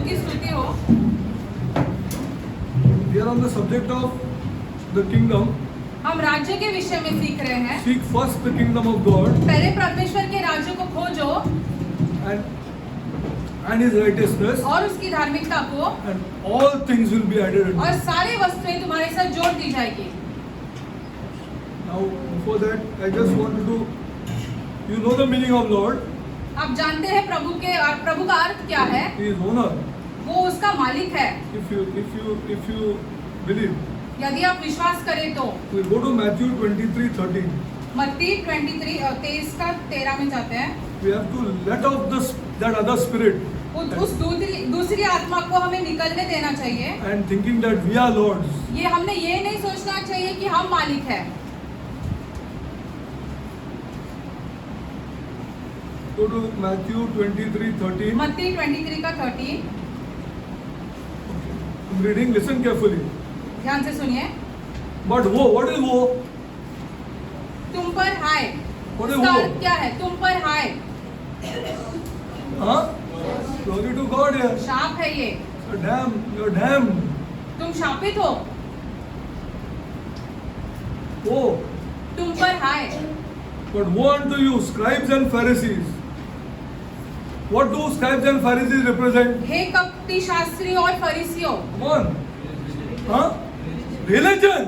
प्रभु की स्तुति हो। We are on the subject of the kingdom. हम राज्य के विषय में सीख रहे हैं। Seek first the kingdom of God पहले परमेश्वर के राज्य को खोजो and His righteousness, और उसकी धार्मिकता को, and all things will be added unto और you. सारी वस्तुएं तुम्हारे साथ जोड़ दी जाएगी। Now, before that, I just wanted to, you know the meaning of Lord. आप जानते हैं प्रभु का अर्थ क्या है? He is owner. वो उसका मालिक है। If you believe, यदि आप विश्वास करें तो we go to Matthew 23:13. मत्ती 23 का 13 में जाते हैं। We have to let out that other spirit उस दूसरी आत्मा को हमें निकलने देना चाहिए। and thinking that we are lords. ये हमने ये नहीं सोचना चाहिए कि हम मालिक हैं। Go to Matthew 23:13. मत्ती 23 का 13 I'm reading. Listen carefully. ध्यान से सुनिए। But woe, what is woe? तुम पर हाय। What is इसका woe? अर्थ क्या है? तुम पर हाय। Huh? Glory to God here. शाप है ये। You're damned. तुम शापित हो। Woe. तुम पर हाय। But woe unto you, scribes and Pharisees. What do scribes and Pharisees represent? हे कपटी शास्त्री और फरीसियों। Come on. Huh? Religion.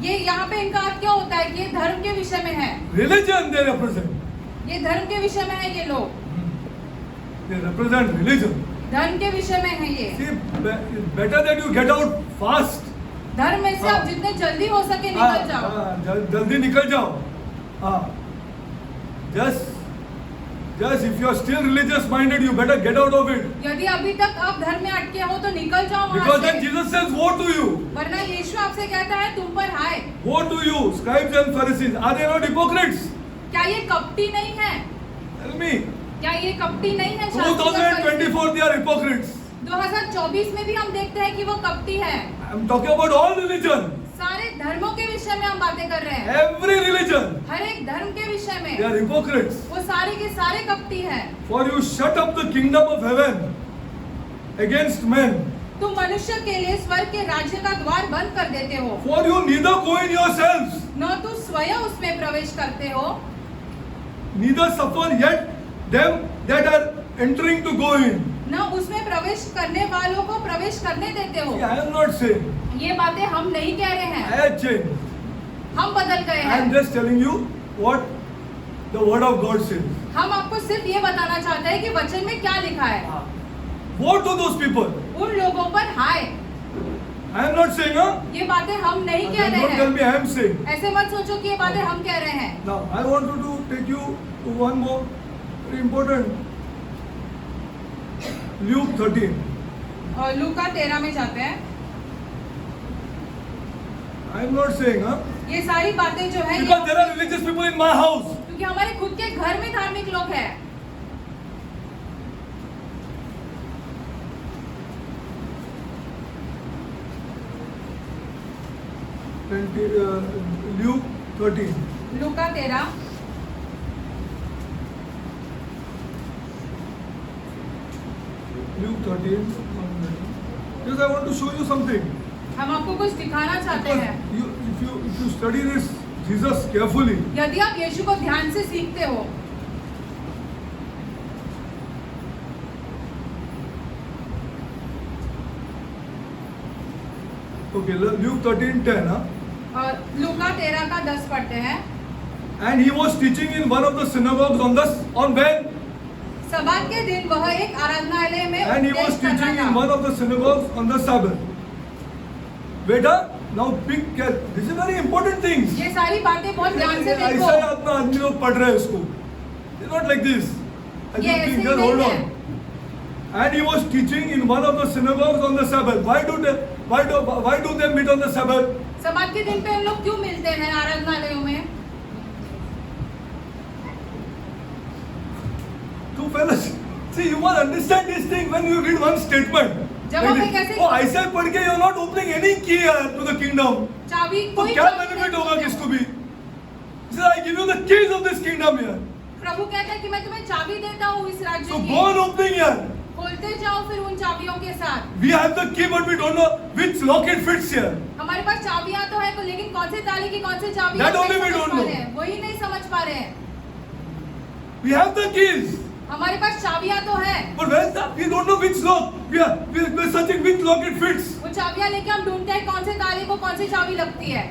ये यहाँ पे इनका अर्थ क्या होता है? ये धर्म के विषय में है। Religion they represent. ये धर्म के विषय में है ये लोग। They represent religion. धर्म के विषय में है ये। See, better that you get out fast. धर्म में से आप जितने जल्दी हो सके निकल जाओ। जल्दी निकल जाओ. हाँ. Just if you are still religious minded, you better get out of it. यदि अभी तक आप धर्म में अटके हो तो निकल जाओ वहाँ Because से। then Jesus says, woe to you. वरना यीशु आपसे कहता है तुम पर हाय। Woe to you, scribes and Pharisees. Are they not hypocrites? क्या ये कपटी नहीं है? Tell me. क्या ये कपटी नहीं है? शास्त्री और फरीसी? 2024 they are hypocrites. 2024 में भी हम देखते हैं कि वो कपटी है। I'm talking about all religion. सारे धर्मों के विषय में हम बातें कर रहे हैं। Every religion. हर एक धर्म के विषय They में are hypocrites. वो सारे के सारे कपटी हैं। For you shut up the kingdom of heaven against men. तुम मनुष्य के लिए स्वर्ग के राज्य का द्वार बंद कर देते हो। For you neither go in yourselves, न तो स्वयं उसमें प्रवेश करते हो, neither suffer yet them that are entering to go in. न उसमें प्रवेश करने वालों को प्रवेश करने देते हो। See, I am not saying. ये बातें हम नहीं कह रहे I हैं, have changed. हम बदल गए I am हैं। just telling you what the word of God says. हम आपको सिर्फ ये बताना चाहते हैं कि वचन में क्या लिखा है। Woe to those people. उन लोगों पर हाय। I am not saying, huh? ये बातें हम नहीं कह Don't रहे tell me हैं। I am saying. ऐसे मत सोचो कि ये बातें हम कह रहे हैं। Now, I wanted to take you to one more very important. Luke 13. और लूका 13 में जाते हैं। I am not saying, huh? ये सारी बातें जो है Because there are religious people in my house. क्योंकि हमारे खुद के घर में धार्मिक लोग हैं। Luke 13. Luka 13 Luke 13. Because I want to show you something. हम आपको कुछ दिखाना चाहते Because हैं। if you study this Jesus carefully, यदि आप यीशु को ध्यान से सीखते हो, okay, Luke 13:10, huh? और लूका 13 का 10 पढ़ते हैं। And he was teaching in one of the synagogues on when? सब्बात के दिन वह एक आराधनालय में And he was उपदेश कर teaching रहा in था। one of the synagogues on the Sabbath. Beta, now big care. This is very important things. ये सारी बातें बहुत ध्यान से देखो। ऐसा ही अपना आदमी लोग पढ़ रहे हैं इसको. It's not like this. I ये just ऐसे think, ही just नहीं hold है। on. And he was teaching in one of the synagogues on the Sabbath. Why do they meet on the Sabbath? सब्बात के दिन पे हम लोग क्यों मिलते हैं आराधनालयों में? Two fellas. See, you must understand this thing when you read one statement. जब हमें कैसे ओ ऐसे पढ़ के you're not opening any key to the kingdom. चाबी तो कोई क्या चाबी बेनिफिट नहीं होगा देते किसको हो। भी? He said, I give you the keys of this kingdom here. प्रभु कहता है कि मैं तुम्हें चाबी देता हूँ इस राज्य So की। go on opening here. खोलते जाओ फिर उन चाबियों के साथ। We have the key, but we don't know which lock it fits here. हमारे पास चाबियां तो है, लेकिन कौन से ताले की कौन से चाबी That only we don't know. वही नहीं समझ पा रहे हैं। We have the keys, हमारे पास चाबियां तो है, but where's the? We don't know which lock. We're searching which lock it fits. वो चाबियां लेके हम ढूंढते हैं कौन से ताले को कौन सी चाबी लगती है।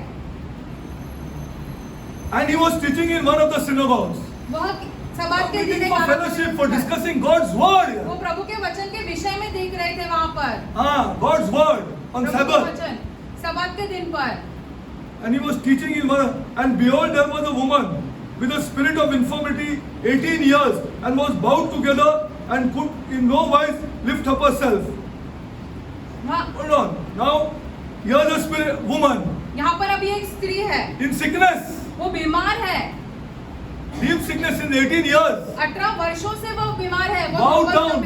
And he was teaching in one of the synagogues. वह सबात के दिन Meeting एक for आराधना fellowship, for में था। discussing God's word. वो प्रभु के वचन के विषय में देख रहे थे वहाँ पर। God's word on प्रभु का Sabbath. वचन सबात के दिन पर। And he was teaching in one, and behold, there was a woman with a spirit of infirmity, 18 years, and was bowed together and could in no wise lift up herself. वहाँ Hold on. Now, here's a spirit woman यहाँ पर अभी एक स्त्री है, in sickness, वो बीमार है, deep sickness in 18 years, 18 वर्षों से वो बीमार है, वो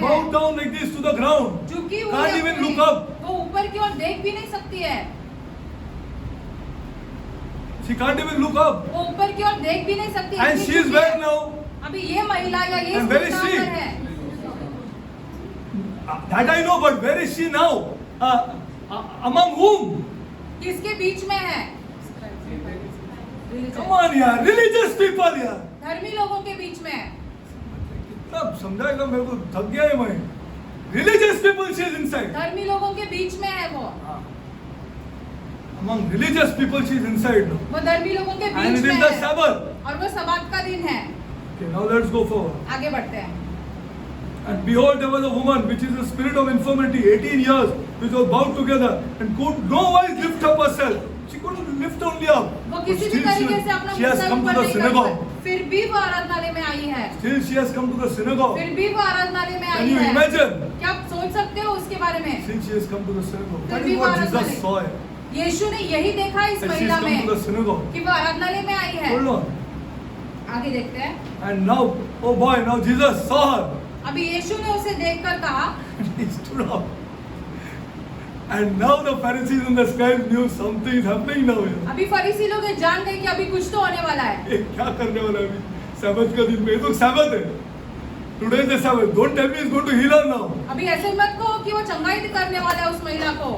bowed down like this to the ground. झुकी हुई Can't है even पूरी। look up. वो ऊपर की ओर देख भी नहीं सकती है, She can't even look up. वो ऊपर की ओर देख भी नहीं सकती। And इतनी she is झुकी where है। now? अभी ये महिला या ये And where स्त्री is कहाँ she? पर है? That I know, but where is she now? Among whom? किसके बीच में है? Come on, yaar. Religious people, yaar. धर्मी लोगों के बीच में है। कितना समझाएगा मेरे को, थक गया है मैं. Religious people, she is inside. धर्मी लोगों के बीच में है वो। Among religious people, she is inside now. वो धर्मी लोगों के And बीच it में is the है। Sabbath. और वो सबात का दिन है। Okay, now let's go forward. आगे बढ़ते हैं। And behold, there was a woman which is a spirit of infirmity, 18 years, which was bowed together and could no wise lift up herself. She couldn't lift only up. वो But किसी भी still तरीके से अपना she has मुंह come to ऊपर the नहीं कर synagogue. सकती। फिर भी वो आराधनालय में आई है। Still she has come to the synagogue. फिर भी वो आराधनालय में Can आई you है। imagine? क्या आप सोच सकते हो उसके बारे में? Since she has come to the synagogue. That फिर भी is वो what Jesus आराधनालय। saw. यीशु ने यही देखा इस That she महिला has come to the में synagogue. कि वो आराधनालय में आई है। Hold on. आगे देखते हैं। And now, oh boy, now Jesus saw her. अभी यीशु ने उसे देखकर कहा, He stood up. And now the Pharisees and the scribes knew something is happening now here. अभी फरीसी लोग ये जान गए कि अभी कुछ तो होने वाला है। ये क्या करने वाला है अभी? Sabbath का दिन में, ये तो Sabbath है. Today is the Sabbath. Don't tell me he's going to heal her now. अभी ऐसे मत कहो कि वो चंगाई करने वाला है उस महिला को।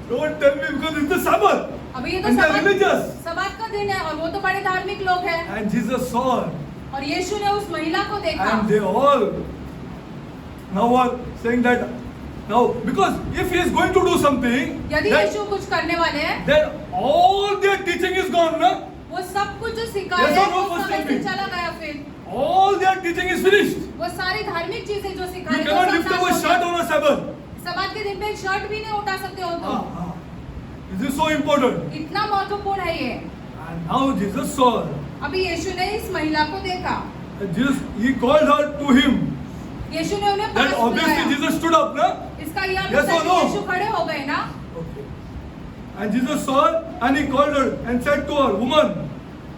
Don't tell me because it's the Sabbath. अभी ये तो And they are religious. सबात का दिन है और वो तो बड़े धार्मिक लोग हैं। And Jesus saw her. और यीशु ने उस महिला को देखा। And they all now are saying that now because if he is going to do something, यदि यीशु कुछ करने वाले हैं, then all their teaching is gone, na? वो सब कुछ जो सिखाया Yes है or no, वो first समय tell से me. चला गया फिर। All their teaching is finished. वो सारी धार्मिक चीजें जो You सिखाई cannot lift up a shirt on a Sabbath. सबात के दिन पे एक शर्ट भी नहीं उठा सकते हो तुम। This is so important. इतना महत्वपूर्ण है ये। And now Jesus saw her. अभी यीशु ने इस महिला को देखा। And Jesus, he called her to him. यीशु ने उन्हें Then पास obviously बुलाया। Jesus stood up, na? इसका यह अर्थ Yes है or कि no? यीशु खड़े हो गए ना। Okay. And Jesus saw her and he called her and said to her, Woman,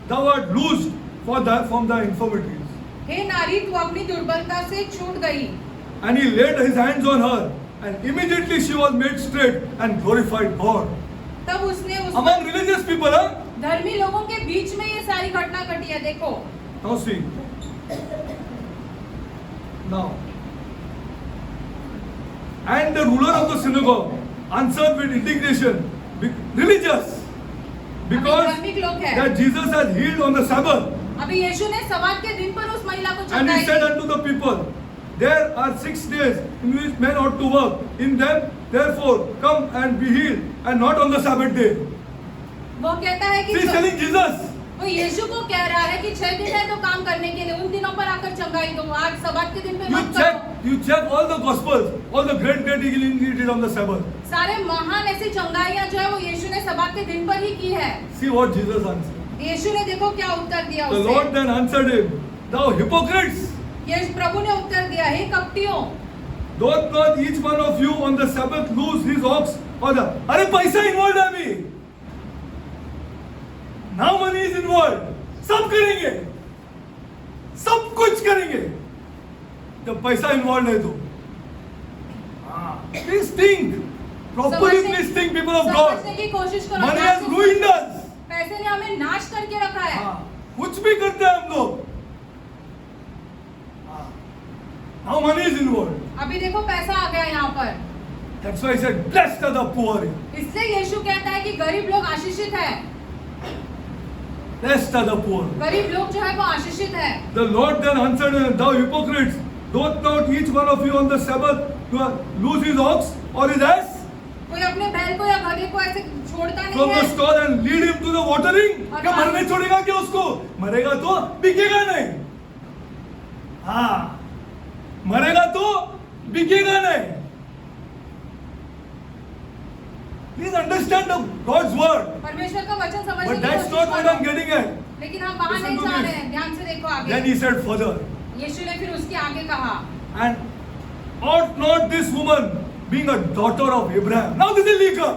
thou art loosed from thy infirmities. हे नारी तू अपनी दुर्बलता से छूट गई। And he laid his hands on her and immediately she was made straight and glorified God. तब उसने उस Among religious people, huh? धर्मी लोगों के बीच में ये सारी घटना घटी है। देखो Now see. Now. And the ruler of the synagogue answered with indignation, religious, because धार्मिक लोग हैं। that Jesus has healed on the Sabbath. अभी यीशु ने सबात के दिन पर उस महिला को And he चंगाई said the. unto the people, there are 6 days in which men ought to work. In them, therefore, come and be healed, and not on the Sabbath day. वो कहता है He is कि telling Jesus. वो यीशु को कह रहा है कि 6 दिन है तो काम करने के लिए, उन दिनों पर आकर चंगाई दो। आज सबात के दिन पे मत करो। You check all the Gospels, all the great healing he did on the Sabbath. सारे महान ऐसी चंगाइयां जो है वो यीशु ने सबात के दिन पर ही की है। See what Jesus answered. यीशु ने देखो क्या उत्तर दिया The उसे। Lord then answered him, thou hypocrites, यीशु प्रभु ने उत्तर दिया, हे कपटियों, doth not each one of you on the Sabbath loose his ox or the... अरे पैसा involved है अभी. Now money is involved. सब करेंगे, सब कुछ करेंगे जब पैसा इन्वॉल्व है तो। Please think properly. Please think, people of God. समझने की कोशिश करो। Money has ruined us. पैसे ने हमें नाश करके रखा है। कुछ भी करते हैं हम लोग। Now money is involved. अभी देखो पैसा आ गया यहाँ पर, That's why he said, blessed are the poor. इसलिए यीशु कहता है कि गरीब लोग आशीषित है। Blessed are the poor. गरीब लोग जो है वो आशीषित है। The Lord then answered him, thou hypocrites, doth not each one of you on the Sabbath to loose his ox or his ass कोई अपने बैल को या गधे को ऐसे छोड़ता नहीं from the है stall and lead him to the watering? और क्या मरने छोड़ेगा क्या उसको? मरेगा तो बिकेगा नहीं। हाँ, मरेगा तो बिकेगा नहीं। Please understand the God's word. परमेश्वर का वचन समझने But की that's कोशिश not what करो। I'm getting at. लेकिन हम वहाँ Listen नहीं to जा this. रहे हैं, ध्यान से देखो आगे। Then he said further, यीशु ने फिर उसके आगे कहा, and ought not this woman being a daughter of Abraham? Now this is legal.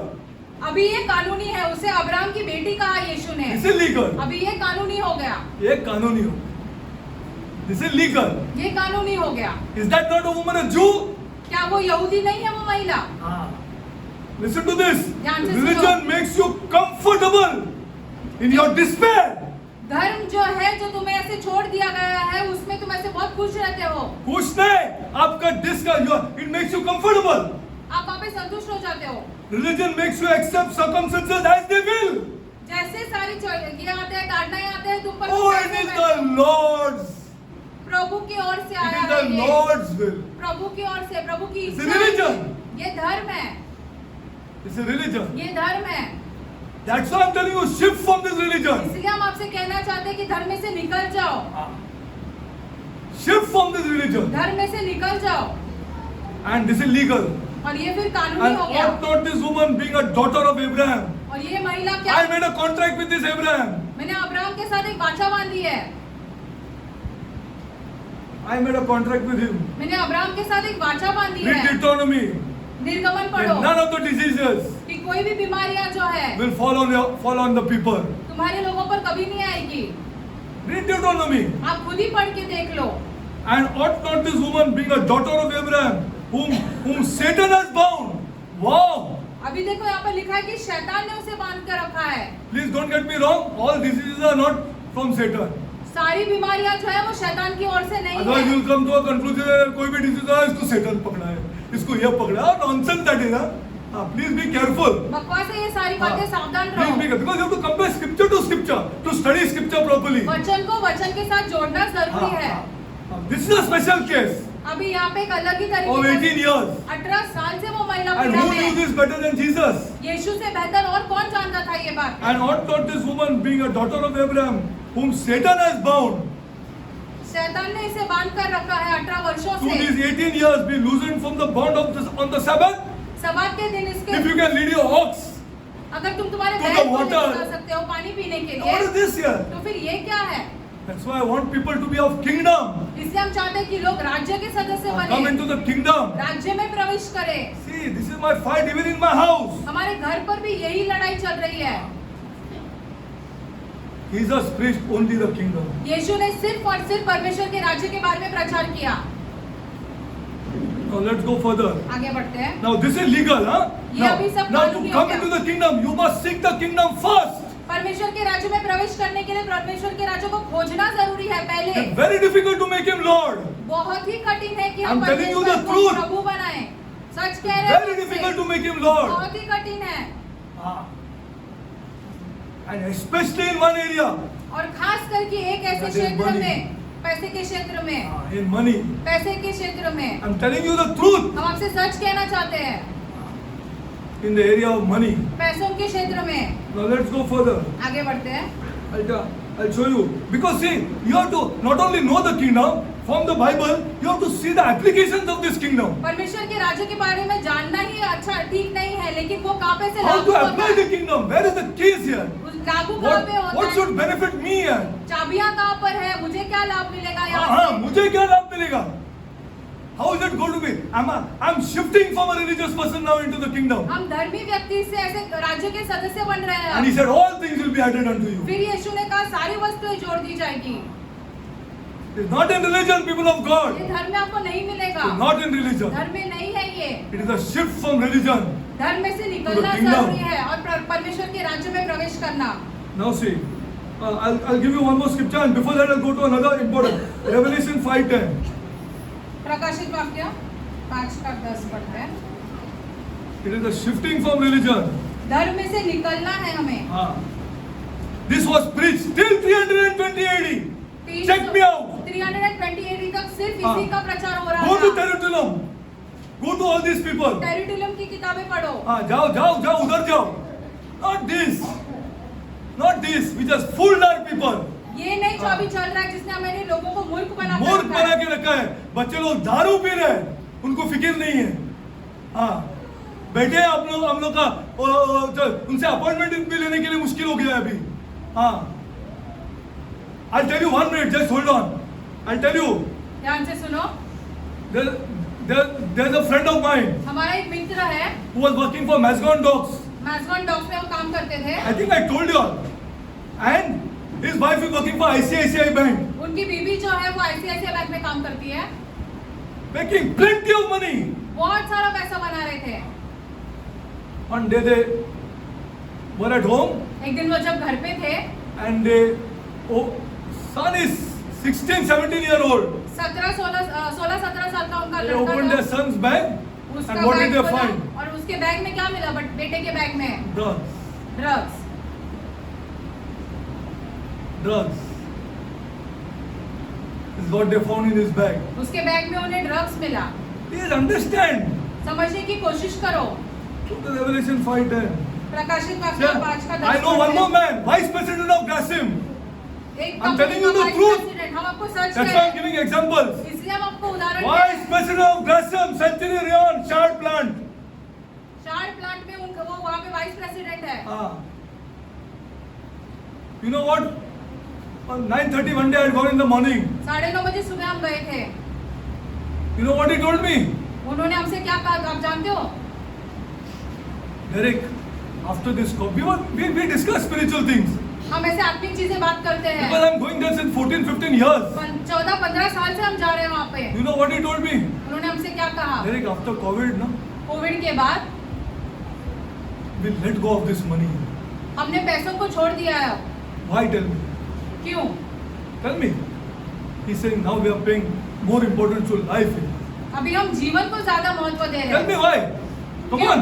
अभी ये कानूनी है, उसे अब्राहम की बेटी कहा यीशु ने। This is legal. अभी ये कानूनी हो गया, ये कानूनी हो। This is legal. ये कानूनी हो गया। Is that not a woman a Jew? क्या वो यहूदी नहीं है वो महिला? Listen to this. ध्यान से Religion सुनो। makes you comfortable in your despair. धर्म जो है जो तुम्हें ऐसे छोड़ दिया गया है उसमें तुम ऐसे बहुत खुश रहते हो। खुश नहीं, आपका discuss, it makes you comfortable. आप वहाँ पे संतुष्ट हो जाते हो। Religion makes you accept circumstances as they will. जैसे सारी ये आते हैं, ताड़नाएं आते हैं तुम पर, Oh, it is the Lord's. प्रभु की ओर से It आया is है the ये। Lord's will. प्रभु की ओर से, प्रभु की It's a इच्छा है। religion. ये धर्म है, It's a religion. ये धर्म है। That's why I'm telling you, shift from this religion. इसलिए हम आपसे कहना चाहते हैं कि धर्म में से निकल जाओ, Shift from this religion. धर्म में से निकल जाओ। And this is legal. और ये फिर कानूनी And हो गया। ought not this woman being a daughter of Abraham? और ये महिला क्या? I made a contract with this Abraham. मैंने अब्राहम के साथ एक वाचा बांधी है। I made a contract with him. मैंने अब्राहम के साथ एक वाचा बांधी Read है। Deuteronomy. निर्गमन And पढ़ो none of the diseases कि कोई भी बीमारियां जो है will fall on the people. तुम्हारे लोगों पर कभी नहीं आएगी। Read Deuteronomy. आप खुद ही पढ़ के देख लो। And ought not this woman being a daughter of Abraham, whom Satan has bound? Wow! अभी देखो यहाँ पर लिखा है कि शैतान ने उसे बांध कर रखा है। Please don't get me wrong. All diseases are not from Satan. सारी बीमारियां जो है वो शैतान की ओर से नहीं Otherwise, है। you'll come to a conclusion. कोई भी disease है, इसको Satan पकड़ा है, इसको ये पकड़ा है. Nonsense that is, huh? Please be careful. बकवास है ये सारी बातें, सावधान Please रहो। be careful because you have to compare scripture to scripture to study scripture properly. वचन को वचन के साथ जोड़ना जरूरी है। This is a special case अभी यहाँ पे एक अलग ही of तरीके 18 years. 18 साल से वो महिला And पीड़ा who में knew है। this better than Jesus? यीशु से बेहतर और कौन जानता था ये बात? And ought not this woman being a daughter of Abraham, whom Satan has bound, शैतान ने इसे बांध कर रखा है 18 वर्षों through से। these 18 years, be loosened from the bond of this on the Sabbath? सब्बात के दिन If इसके, you can lead your ox, अगर तुम तुम्हारे to बैल the को water. लेकर जा सकते हो पानी पीने के what is लिए, this here? तो फिर ये क्या है? That's why I want people to be of kingdom. इसलिए हम चाहते हैं कि लोग राज्य के सदस्य Come बने, into the kingdom. राज्य में प्रवेश करें। See, this is my fight even in my house. हमारे घर पर भी यही लड़ाई चल रही है। Jesus preached only the kingdom. यीशु ने सिर्फ और सिर्फ परमेश्वर के राज्य के बारे में प्रचार किया। Now let's go further. आगे बढ़ते हैं। Now this is legal, huh? ये अभी सब Now to कानूनी हो come गया। into the kingdom, you must seek the kingdom first. परमेश्वर के राज्य में प्रवेश करने के लिए परमेश्वर के राज्य को खोजना जरूरी है पहले। It's very difficult to make him Lord. बहुत ही कठिन है कि हम I'm telling you the परमेश्वर को truth. प्रभु बनाएं। सच कह रहे हैं Very मुझसे। difficult to make him Lord. बहुत ही कठिन है। And especially in one area, और खास करके एक ऐसे That is क्षेत्र money. में, पैसे के क्षेत्र में, in money. पैसे के क्षेत्र में I'm telling you the truth. हम आपसे सच कहना चाहते हैं। In the area of money. पैसों के क्षेत्र में Now let's go further. आगे बढ़ते हैं। I'll show you. Because see, you have to not only know the kingdom from the Bible, you have to see the applications of this kingdom. परमेश्वर के राज्य के बारे में जानना ही अच्छा ठीक नहीं है, लेकिन वो कहाँ पे से How लागू to होता apply है, the kingdom? Where is the keys here? लागू कहाँ पे What होता है, should benefit me here? चाबियां कहाँ पर है, मुझे क्या लाभ मिलेगा यहाँ हाँ, से? मुझे क्या लाभ मिलेगा? How is it going to be? I'm shifting from a religious person now into the kingdom. हम धर्मी व्यक्ति से ऐसे राज्य के सदस्य बन रहे हैं। And he said, all things will be added unto you. फिर यीशु ने कहा सारी वस्तुएं जोड़ दी जाएगी। It's not in religion, people of God. ये धर्म में आपको नहीं मिलेगा, It's not in religion. धर्म में नहीं है ये। It is a shift from religion. धर्म में से निकलना kingdom. जरूरी है और परमेश्वर के राज्य में प्रवेश करना। Now see, I'll give you one more scripture, and before that I'll go to another important. Revelation 5:10. प्रकाशित वाक्य 5 का 10 पढ़ते हैं। It is a shifting from religion. धर्म में से निकलना है हमें। This was preached till 320 AD. Check me out. 320 AD तक सिर्फ इसी का प्रचार हो रहा Go to था। Terutulum. Go to all these people. टेरिटुलम की किताबें पढ़ो। जाओ उधर जाओ. Not this. Not this. We just fooled our people. ये नहीं जो अभी चल रहा है जिसने हमारे लोगों को मूर्ख बना के रखा है। बच्चे लोग दारू पी रहे हैं, उनको फिक्र नहीं है। बैठे हम लोग का उनसे अपॉइंटमेंट भी लेने के लिए मुश्किल हो गया है अभी। I'll tell you 1 minute, just hold on. I'll tell you. ध्यान से सुनो। There's a friend of mine. हमारा एक मित्र है। Who was working for Mazgon Dogs. Mazgon Dogs में वो काम करते थे। I think I told you all. And his wife is working for ICICI Bank. उनकी बीवी जो है वो ICICI बैंक में काम करती है। Making plenty of money. बहुत सारा पैसा बना रहे थे। One day they were at home. एक दिन वो जब घर पे थे। And son is 16-17 year old. 16-17 साल का उनका They लड़का opened their था। son's bag. उसका And what bag did they खोला find? और उसके बैग में क्या मिला? बट बेटे के बैग में Drugs. Drugs. This is what they found in his bag. उसके बैग में उन्हें ड्रग्स मिला। Please understand. समझने की कोशिश करो। To the Revelation 5:10. प्रकाशित वाक्य 5 का 10। I know one more man, Vice President of Grasim. I'm telling you the truth. हम आपको सच That's why I'm giving examples. इसलिए हम आपको उदाहरण Vice President of Grasim, Century Rayon, Shard Plant. Shard plant में उनका वो वहाँ पे वाइस प्रेसिडेंट है। You know what? On 9:30 one day I had gone in the morning. 9:30 बजे सुबह हम गए थे। You know what he told me? उन्होंने हमसे क्या कहा आप जानते हो? Derek, after this call, we discuss spiritual things. हम ऐसे आत्मिक चीजें बात करते हैं। Because I'm going there since 14-15 years. 14-15 साल से हम जा रहे हैं वहाँ पे। You know what he told me? उन्होंने हमसे क्या कहा? Derek, after COVID, no? Covid के बाद we'll let go of this money. हमने पैसों को छोड़ दिया है। Why? Tell me. क्यों? Tell me. He's saying now we are paying more importance to life. अभी हम जीवन को ज्यादा महत्व दे रहे हैं। Tell me why. Come क्यों? on.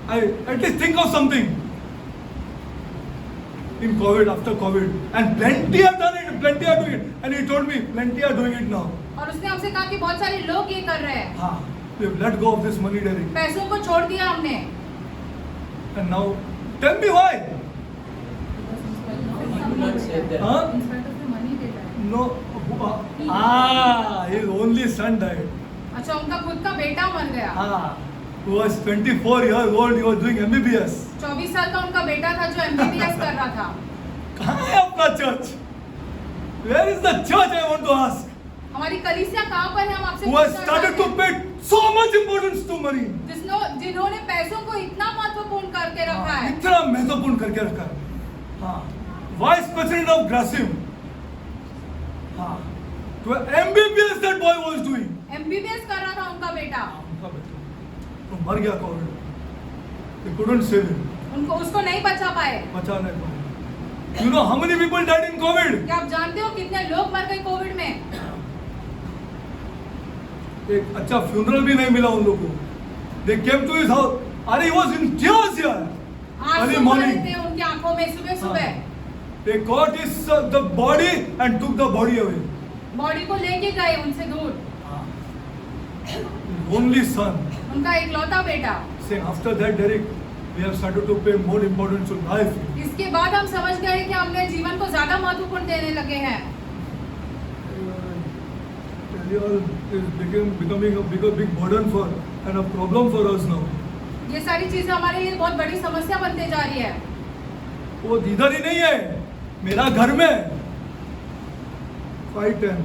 I at least think of something. In COVID, after COVID, and plenty have done it. Plenty are doing it. And he told me plenty are doing it now. और उसने हमसे कहा कि बहुत सारे लोग ये कर रहे हैं। We've let go of this money, Derek. पैसों को छोड़ दिया हमने। And now, tell me why. No. His only son died. अच्छा उनका खुद का बेटा मर गया। Who was 24 years old. He was doing MBBS. 24 साल का उनका बेटा था जो MBBS कर रहा था। कहाँ है अपना church? Where is the church? I want to ask. हमारी कलीसिया कहाँ पर है? हम आपसे Who has started to pay so much importance to money. जिन्होंने पैसों को इतना महत्वपूर्ण करके रखा है। इतना महत्वपूर्ण करके रखा है। Vice President of Grasim. To MBBS that boy was doing. MBBS कर रहा था उनका बेटा। उनका बेटा तो मर गया Covid. They couldn't save him. उनको उसको नहीं बचा पाए। बचा नहीं पाए। You know how many people died in COVID? क्या आप जानते हो कितने लोग मर गए कोविड में? एक अच्छा फ्यूनरल भी नहीं मिला उन लोगों को। They came to his house. अरे he was in tears here. आंसू भरे थे उनकी आंखों में सुबह-सुबह। They got the body and took the body away. Body को लेके गए उनसे दूर। Only son. उनका इकलौता बेटा। Saying after that, Derek, we have started to pay more importance to life. इसके बाद हम समझ गए कि हमने जीवन को ज्यादा महत्वपूर्ण देने लगे हैं। Is becoming a big burden for and a problem for us now. ये सारी चीजें हमारे लिए बहुत बड़ी समस्या बनते जा रही है। वो इधर ही नहीं है, मेरा घर में 5:10.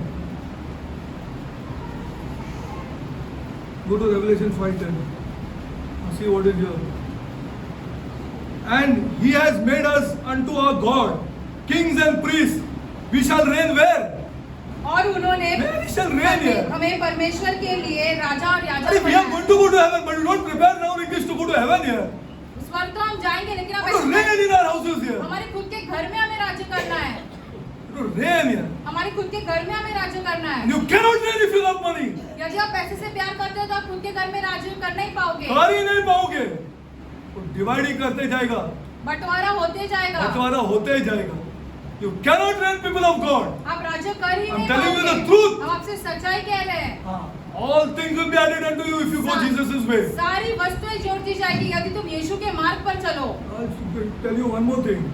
Go to Revelation 5:10. See what is here. And he has made us unto our God kings and priests. We shall reign where? और उन्होंने We shall reign here. हमें परमेश्वर के लिए राजा और याजक We are बनाया। going to go to heaven, but we don't prepare now English to go to heaven here. स्वर्ग तो हम जाएंगे लेकिन We don't reign in our houses here. हमारे खुद के घर में हमें राज्य करना है। We don't reign here. हमारे खुद के घर में हमें राज्य करना है। You cannot reign if you love money. यदि आप पैसे से प्यार करते हो तो आप खुद के घर में राज्य कर नहीं पाओगे, कर ही नहीं पाओगे, तो डिवाइड ही करते जाएगा, बंटवारा होते जाएगा, बंटवारा होते ही जाएगा। You cannot reign, people of God. आप राज्य कर ही I'm नहीं telling you पाओगे। the truth. हम आपसे सच्चाई कह रहे हैं। All things will be added unto you if you go Jesus' way. सारी वस्तुएं जोड़ दी जाएगी यदि तुम यीशु के मार्ग पर चलो। I'll tell you one more thing.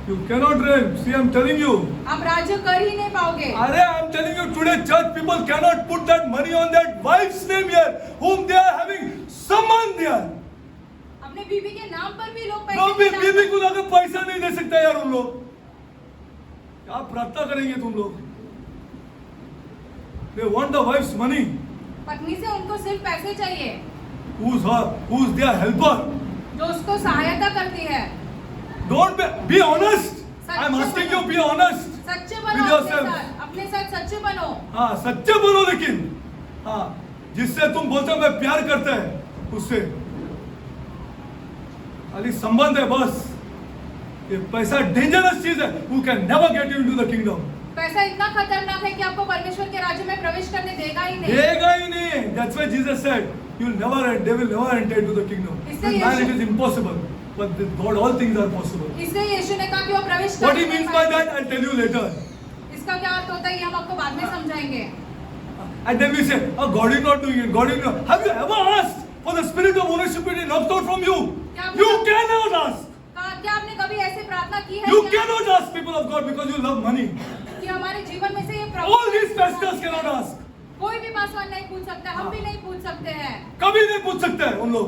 You cannot reign. See, I'm telling you. आप राज्य कर ही नहीं पाओगे। Arey, I'm telling you today, church people cannot put that money on that wife's name here, whom they are having someone there. अपने बीवी के नाम पर भी लोग No, पैसे बीवी को अगर पैसा नहीं दे सकता यार उन लोग, क्या प्रार्थना करेंगे तुम लोग? They want the wife's money. पत्नी से उनको सिर्फ पैसे चाहिए, Who's their helper? जो उसको सहायता करती है। Don't be honest. I'm asking you, be honest. सच्चे with बनो yourself. अपने साथ सच्चे बनो। हाँ, सच्चे बोलो, लेकिन हाँ, जिससे तुम बोलते हो मैं प्यार करता है उससे खाली संबंध है बस। ये पैसा डेंजरस चीज है, who can never get you into the kingdom. पैसा इतना खतरनाक है कि आपको परमेश्वर के राज्य में प्रवेश करने देगा ही नहीं। देगा ही नहीं। That's why Jesus said, they will never enter into the kingdom. With man it is impossible, but with God all things are possible. इसलिए यीशु ने कहा कि वो प्रवेश What करने he means नहीं by पाएंगे। that, I'll tell you later. इसका क्या अर्थ होता है ये हम आपको बाद में समझाएंगे। And then we say, oh, God is not doing it. God is not. Have you ever asked for the spirit of ownership to be knocked out from you? You cannot ask. क्या आपने कभी ऐसे प्रार्थना की है You क्या? cannot ask, people of God, because you love money. कि हमारे जीवन में से ये All these pastors cannot ask. कोई भी पासवान नहीं पूछ सकता, हम भी नहीं पूछ सकते हैं, कभी नहीं पूछ सकते हैं उन लोग,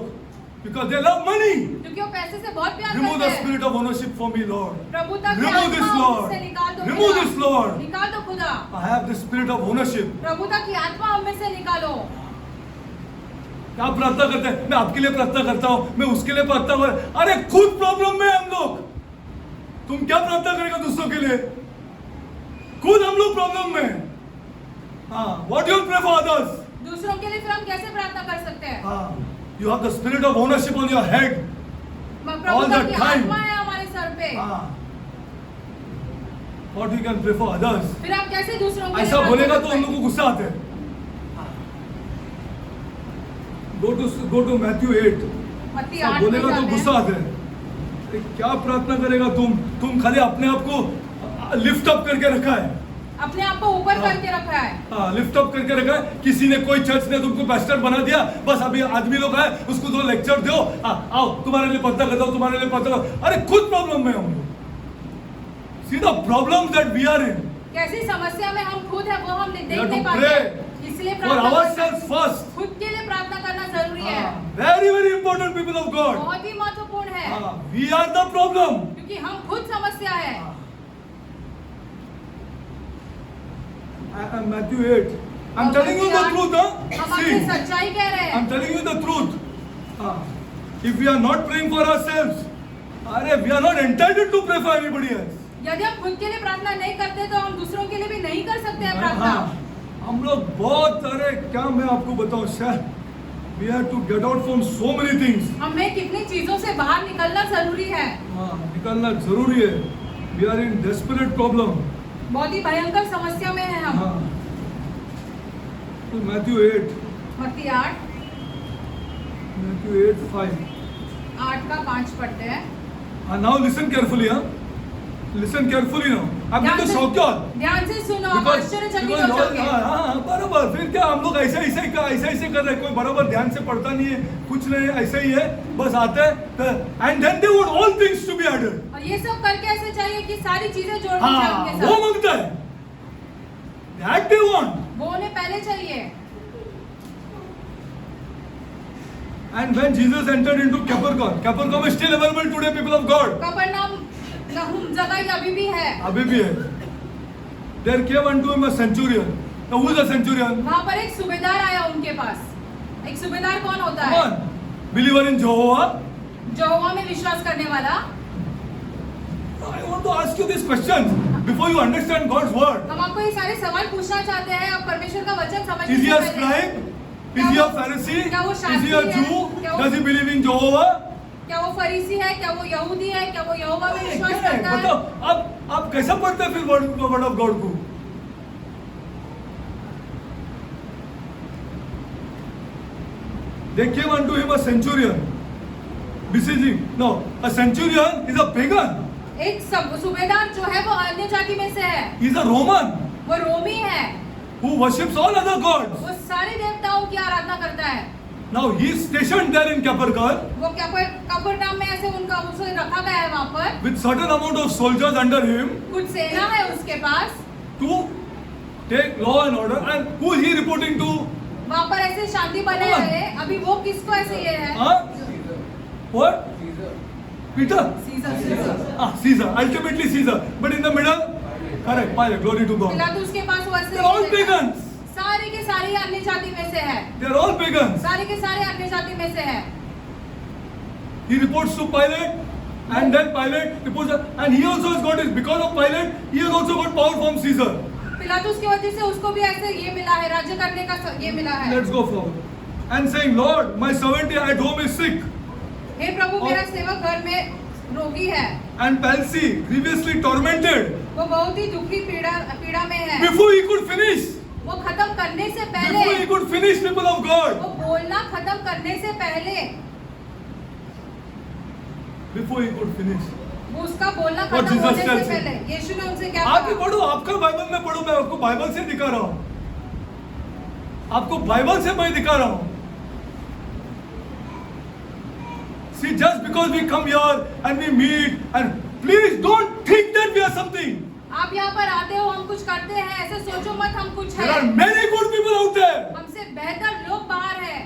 because they love money. क्योंकि वो पैसे से बहुत प्यार Remove करते the हैं। spirit of ownership from me, Lord. प्रभुता की Remove this, आत्मा Lord. हमसे निकाल दो Remove खुदा। this, Lord. निकाल दो खुदा। I have the spirit of ownership. प्रभुता की आत्मा हमें से निकालो। क्या प्रार्थना करते हैं? मैं आपके लिए प्रार्थना करता हूँ, मैं उसके लिए प्रार्थना कर। अरे खुद प्रॉब्लम में हम लोग, तुम क्या प्रार्थना करेगा दूसरों के लिए? खुद हम लोग प्रॉब्लम में। हाँ, what you pray for others? दूसरों के लिए फिर हम कैसे प्रार्थना कर सकते हैं? हाँ, you have the spirit of ownership on your head. प्रभुता the की time. आत्मा है हमारे सर पे। हाँ, what you can pray for others? फिर आप कैसे दूसरों के लिए ऐसा प्रार्थना बोलेगा कर तो हम लोग सकते को गुस्सा आता है। Go to Matthew 8. हैं? मत्ती 8 में बोलेगा तो जाते गुस्सा हैं। आता है। अरे क्या प्रार्थना करेगा तुम खाली अपने आप को लिफ्ट अप करके रखा है। अपने आप को ऊपर हाँ। करके रखा है। हाँ, लिफ्ट अप करके रखा है। किसी ने, कोई चर्च ने तुमको पास्टर बना दिया, बस अभी आदमी लोग आए उसको दो लेक्चर दो, आओ तुम्हारे लिए प्रार्थना करता हूं, तुम्हारे लिए प्रार्थना करता हूं। अरे खुद प्रॉब्लम में हम लोग। See the problem that we are in. कैसी समस्या में हम खुद है वो हम देख have नहीं to पाते, pray इसलिए for प्रार्थना ourselves first. खुद के लिए प्रार्थना करना जरूरी है। Very important, people of God. बहुत ही महत्वपूर्ण है, We are the problem. क्योंकि हम खुद समस्या है। Matthew 8. I'm telling you the truth, हम आपसे See, सच्चाई कह रहे हैं। I'm telling you the truth. If we are not praying for ourselves, we are not entitled to pray for anybody else. यदि हम खुद के लिए प्रार्थना नहीं करते तो हम दूसरों के लिए भी नहीं कर सकते हैं प्रार्थना। हम लोग बहुत, अरे क्या मैं आपको बताऊं sir, we have to get out from so many things. हमें कितनी चीजों से बाहर निकलना जरूरी है। निकलना जरूरी है। We are in desperate problem. बहुत ही भयंकर समस्या में है हम। तो Matthew 8. मत्ती 8 Matthew 8:5. 8 का 5 पढ़ते हैं। Now listen carefully, Listen carefully now. आप तो शौक क्यों? ध्यान से सुनो, आप आश्चर्यचकित हो जाओगे। बराबर। फिर क्या हम लोग ऐसे कर रहे हैं, कोई बराबर ध्यान से पढ़ता नहीं है, कुछ नहीं, ऐसे ही है, बस आते हैं। And then they want all things to be added. और ये सब करके ऐसे चाहिए कि सारी चीजें जोड़ दी जाए उनके वो साथ। मांगता है। That they want. वो उन्हें पहले चाहिए। And when Jesus entered into Capernaum is still available today, people of God. कफरनहूम जगह अभी भी है। अभी भी है। There came unto him a centurion. Now who is a centurion? वहाँ पर एक सूबेदार आया उनके पास। एक सूबेदार कौन होता है? One believer in Jehovah. यहोवा में विश्वास करने वाला। I want to ask you this question before you understand God's word. हम आपको ये सारे सवाल पूछना चाहते हैं, आप परमेश्वर का वचन समझने Is he से a पहले। scribe? Is he a Pharisee? क्या वो Is he a शास्त्री है? Jew? क्या वो- Does he believe in Jehovah? क्या वो फरीसी है? क्या वो यहूदी है? क्या वो यहोवा में विश्वास क्या है? करता है? बताओ, आप कैसा पढ़ते हैं फिर वर्ड ऑफ गॉड को? they came unto him a centurion, besieging. No, a centurion is a pagan. एक सूबेदार जो है वो अन्य जाति में से है, He's a Roman वो रोमी है, who worships all other gods. वो सारे देवताओं की आराधना करता है। Now he is stationed there in Capernaum वो कफरनहूम में ऐसे उसे रखा गया है वहाँ पर, with certain amount of soldiers under him कुछ सेना है उसके पास, to take law and order. And who is he reporting to? वहाँ पर ऐसे शांति बने कौन? रहे। अभी वो किसको ऐसे ये है? Huh? What? Peter? Caesar. Caesar. Ultimately Caesar. But in the middle, correct. Pilate. Glory to God. पिलातुस के पास वो ऐसे They're all pagans. सारे के सारे अन्य जाति में से है, They're all pagans. सारे के सारे अन्य जाति में से है। He reports to Pilate, and then Pilate reports, and he also has got it because of Pilate. He has also got power from Caesar. पिलातुस की वजह से उसको भी ऐसे ये मिला है, राज्य करने का ये मिला है। Let's go forward. And saying, Lord, my servant at home is sick, हे प्रभु, मेरा सेवक घर में रोगी है, and palsy, grievously tormented. वो बहुत ही दुखी पीड़ा में है। Before he could finish, वो खत्म करने से पहले, before he could finish, people of God, वो बोलना खत्म करने से पहले, before he could finish. वो उसका बोलना What खत्म Jesus होने से tells him. पहले यीशु ने उनसे क्या आप भी कहा? पढ़ो, आपका बाइबल में पढ़ो, मैं आपको बाइबल से दिखा रहा हूँ, आपको बाइबल से मैं दिखा रहा हूँ. See, just because we come here and we meet, and please don't think that we are something. आप यहाँ पर आते हो, हम कुछ करते हैं, ऐसे सोचो मत हम कुछ There are है। many good people out there. हमसे बेहतर लोग बाहर है।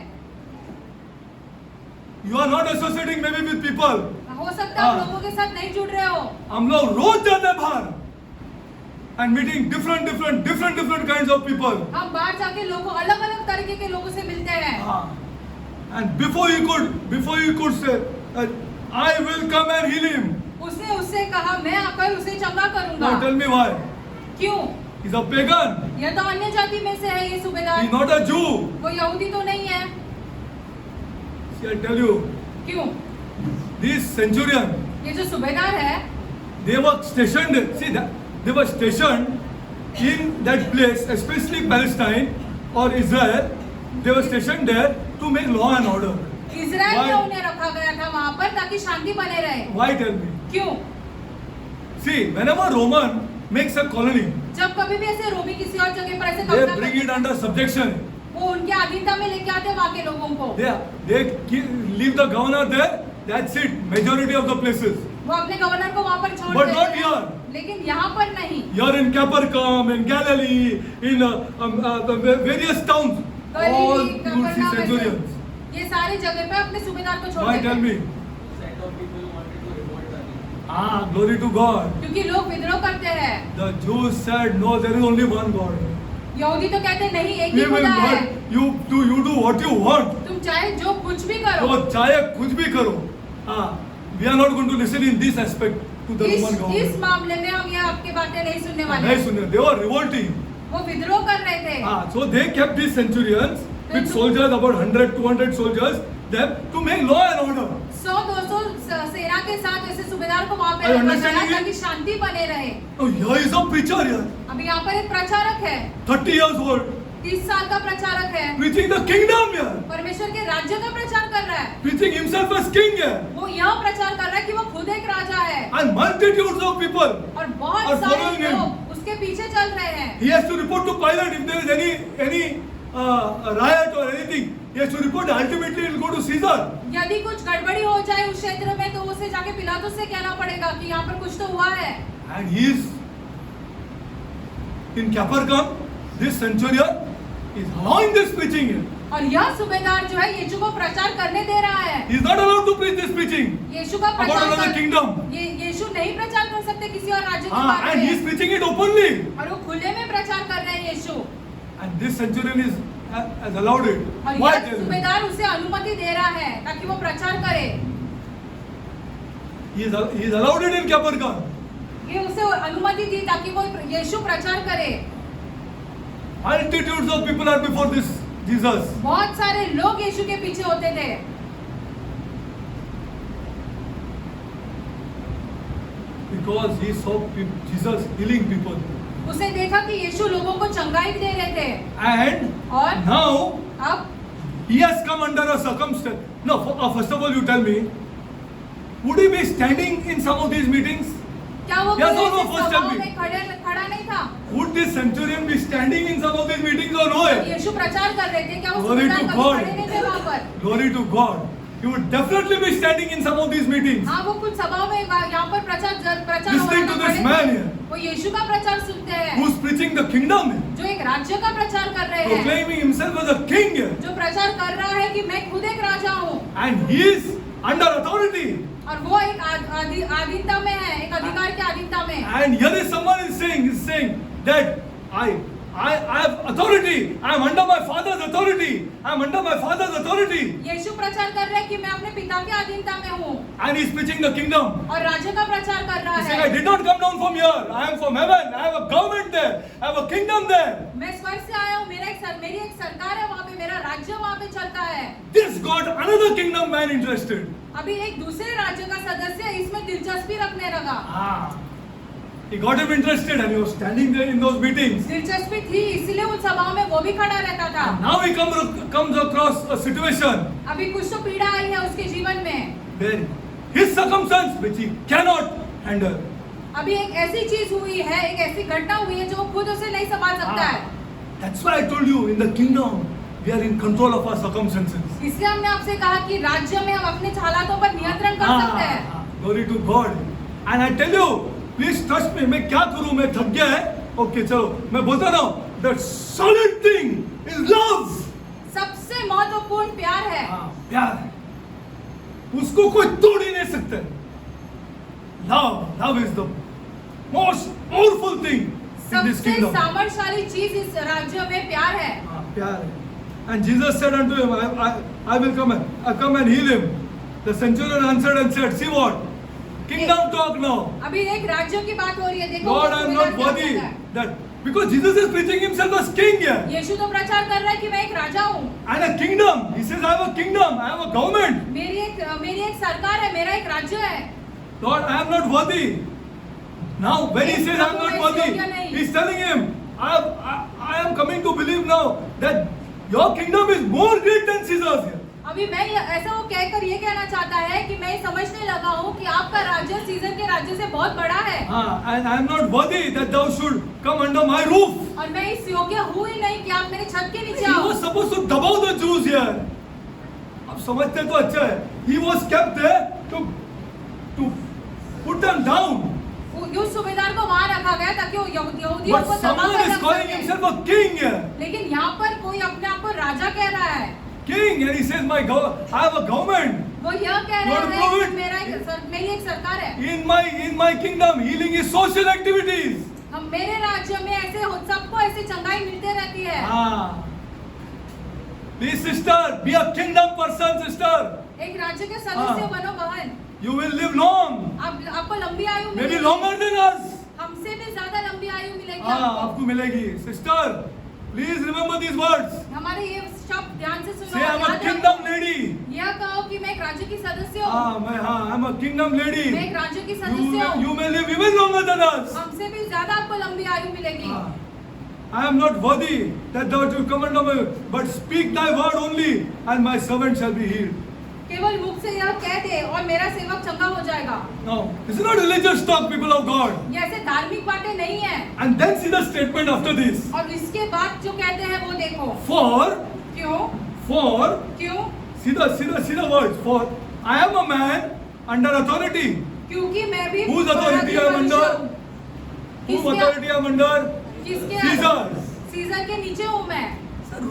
You are not associating maybe with people. हो सकता है आप लोगों के साथ नहीं जुड़ रहे हो। हम लोग रोज जाते हैं बाहर and meeting different kinds of people. हम बाहर जाके लोगों अलग अलग तरीके के लोगों से मिलते हैं। And before you could say, I will come and heal him. उसने उससे कहा मैं आकर उसे चंगा करूंगा। Now tell me why? क्यों? He's a pagan. यह तो अन्य जाति में से है, ये सूबेदार। He's not a Jew. वो यहूदी तो नहीं है। See, I tell you, क्यों? this centurion, ये जो सूबेदार है, they were stationed. See that they were stationed in that place, especially Palestine or Israel. They were stationed there to make law and order. Israel Why? में उन्हें रखा गया था वहाँ पर ताकि शांति बने रहे। Why? Tell me. क्यों? See, whenever Roman makes a colony, जब कभी भी ऐसे रोमी किसी और जगह पर ऐसे they कब्जा bring करते it under subjection. वो उनके अधीनता में लेके आते वहाँ के लोगों को। They leave the governor there. That's it. Majority of the places. वो अपने गवर्नर को वहाँ पर छोड़ But देते not हैं। here. लेकिन यहाँ पर नहीं। Here in Capernaum, in Galilee, in various towns, all Galilee, you will see Capernaum centurions. ये सारी जगह पे अपने सूबेदार को छोड़ Why? देते Tell हैं। me. Glory to God. क्योंकि लोग विद्रोह करते हैं। The Jews said, no, there is only one God. यहूदी तो कहते नहीं, एक ही We will खुदा है। not. You do what you want. तुम चाहे जो कुछ भी करो। तो चाहे कुछ भी करो. We are not going to listen in this aspect to the Roman इस government. मामले में हम ये आपकी बातें नहीं सुनने वाले। नहीं सुने. They were revolting. वो विद्रोह कर रहे थे। So they kept these centurions with soldiers, about 100-200 soldiers, them to make law and order. 100-200 सेना के साथ ऐसे सूबेदार को वहाँ पे Are you रखा understanding गया it? ताकि शांति बने रहे। Now here is a preacher here, अभी यहाँ पर एक प्रचारक है, 30 years old, 30 साल का प्रचारक है, preaching the kingdom here, परमेश्वर के राज्य का प्रचार कर रहा है। preaching himself as king here, वो यह प्रचार कर रहा है कि वो खुद एक राजा है and multitudes of people. और Are बहुत following सारे him. लोग उसके पीछे चल रहे हैं। He has to report to Pilate if there is any riot or anything. He has to report. Ultimately, it will go to Caesar. यदि कुछ गड़बड़ी हो जाए उस क्षेत्र में तो उसे जाके पिलातुस से कहना पड़ेगा कि यहाँ पर कुछ तो हुआ है। And he is in Capernaum. This centurion is allowing this preaching here. और यह सूबेदार जो है यीशु को प्रचार करने दे रहा है। He is not allowed to preach this preaching यीशु का about प्रचार another kingdom. यीशु नहीं प्रचार कर सकते किसी और राज्य के बारे And he is में। preaching it openly. और वो खुले में प्रचार कर रहे हैं यीशु। And this centurion has allowed it. और Why? यह Tell me. सूबेदार उसे अनुमति दे रहा है ताकि वो प्रचार करे। He is allowed it in Capernaum. ये उसे अनुमति दी ताकि वो यीशु प्रचार करे। Multitudes of people are before this Jesus. बहुत सारे लोग यीशु के पीछे होते थे Because he saw Jesus healing people. उसे देखा कि यीशु लोगों को चंगाई दे रहे थे And और now अब he has come under a circumstance. No, first of all, you tell me, would he be standing in some of these meetings? क्या वो Yes or no, कोई first tell सभाओं me. में खड़ा नहीं था? Would this centurion be standing in some of these meetings or no? यीशु प्रचार कर रहे थे, क्या वो Glory सुबेदार to कभी God. खड़े नहीं थे वहाँ पर? Glory to God. He would definitely be standing in some of these meetings. हाँ, वो कुछ सभाओं में यहाँ पर प्रचार Listening to हो this रहा man है। here. वो यीशु का प्रचार सुनते हैं, Who's preaching the kingdom? जो एक राज्य का प्रचार कर रहे हैं, Proclaiming himself as a king. जो प्रचार कर रहा है कि मैं खुद एक राजा हूँ, And he is under authority. और वो एक अधीनता में है, एक अधिकार के अधीनता में। And here is someone is saying that I have authority. I am under my father's authority. I am under my father's authority. यीशु प्रचार कर रहे हैं कि मैं अपने पिता के अधीनता में हूँ, And he is preaching the kingdom. और राज्य का प्रचार कर रहा He saying, I है। did not come down from here. I am from heaven. I have a government there. I have a kingdom there. मैं स्वर्ग से आया हूँ, मेरी एक सरकार है वहाँ पे, मेरा राज्य वहाँ पे चलता है। This got another kingdom man interested. अभी एक दूसरे राज्य का सदस्य इसमें दिलचस्पी रखने लगा। He got him interested and he was standing there in those meetings. दिलचस्पी थी, इसीलिए उन सभाओं में वो भी खड़ा रहता था। Now he comes across a situation अभी कुछ तो पीड़ा आई है उसके जीवन में, where his circumstance which he cannot handle. अभी एक ऐसी चीज हुई है, एक ऐसी घटना हुई है जो वो खुद उसे नहीं संभाल सकता है। That's why I told you in the kingdom we are in control of our circumstances. इसलिए हमने आपसे कहा कि राज्य में हम अपने हालातों पर नियंत्रण कर सकते हैं। Glory to God. And I tell you, please trust me. मैं क्या करूं? मैं थक गया है. Okay, चलो मैं बोलता रहा हूं. The solid thing is love. सबसे महत्वपूर्ण प्यार है। प्यार है. उसको कोई तोड़ ही नहीं सकता. Love is the most powerful thing in this सबसे kingdom. सामर्थ्यशाली चीज इस राज्य में प्यार है। प्यार है. And Jesus said unto him, I will come and heal him. The centurion answered and said, see what? Kingdom talk now. अभी एक राज्य की बात हो रही है, देखो Lord, I am not worthy that because Jesus is preaching himself as king here. यीशु तो प्रचार कर रहा है कि मैं एक राजा हूँ, And a kingdom. He says, I have a kingdom. I have a government. मेरी एक सरकार है, मेरा एक राज्य है। Lord, I am not worthy. Now, when he says I am not worthy, he's telling him, I am coming to believe now that your kingdom is more great than Caesar's here. अभी मैं ऐसा वो कहकर ये कहना चाहता है कि मैं समझने लगा हूँ कि आपका राज्य सीजर के राज्य से बहुत बड़ा है। And I am not worthy that thou should come under my roof. और मैं इस योग्य हूँ ही नहीं कि आप मेरे छत के नीचे He आओ। was supposed to daba the Jews here. अब समझते तो अच्छा है. He was kept there to put them down. उस सुबेदार को वहाँ रखा गया ताकि वो यहूदियों But को दबा someone कर is रख calling सके। himself a king here. लेकिन यहाँ पर कोई अपने आप को राजा कह रहा है। King, and he says, I have a government. वो यह कह You want to रहा prove है it? कि मेरी एक सरकार है। In my kingdom, healing is social activities. हम मेरे राज्य में ऐसे सबको ऐसे चंगाई मिलते रहती है। Please, sister, be a kingdom person, sister. एक राज्य के सदस्य बनो बहन। You will live long. आपको लंबी आयु Maybe मिलेगी। longer than us. हमसे भी ज्यादा लंबी आयु मिलेगी आपको मिलेगी. Sister, please remember these words. हमारे ये शब्द ध्यान से सुनो। Say, I'm a याद kingdom रखो। lady. यह कहो कि मैं एक राज्य की सदस्य हूँ। I'm a kingdom lady. मैं एक राज्य की सदस्य हूँ। You may live even longer than us. हमसे भी ज्यादा आपको लंबी आयु मिलेगी। I am not worthy that thou should come under me, but speak thy word only, and my servant shall be healed. केवल मुख से यह कह दे और मेरा सेवक चंगा हो जाएगा। Now, this is not religious talk, people of God. ये ऐसे धार्मिक बातें नहीं है। And then see the statement after this. और इसके बाद जो कहते हैं वो देखो। For क्यों? see the words. For I am a man under authority. क्योंकि मैं भी Whose authority I am under? Whose authority I am under? किसके? Caesar. सीजर के नीचे हूँ मैं।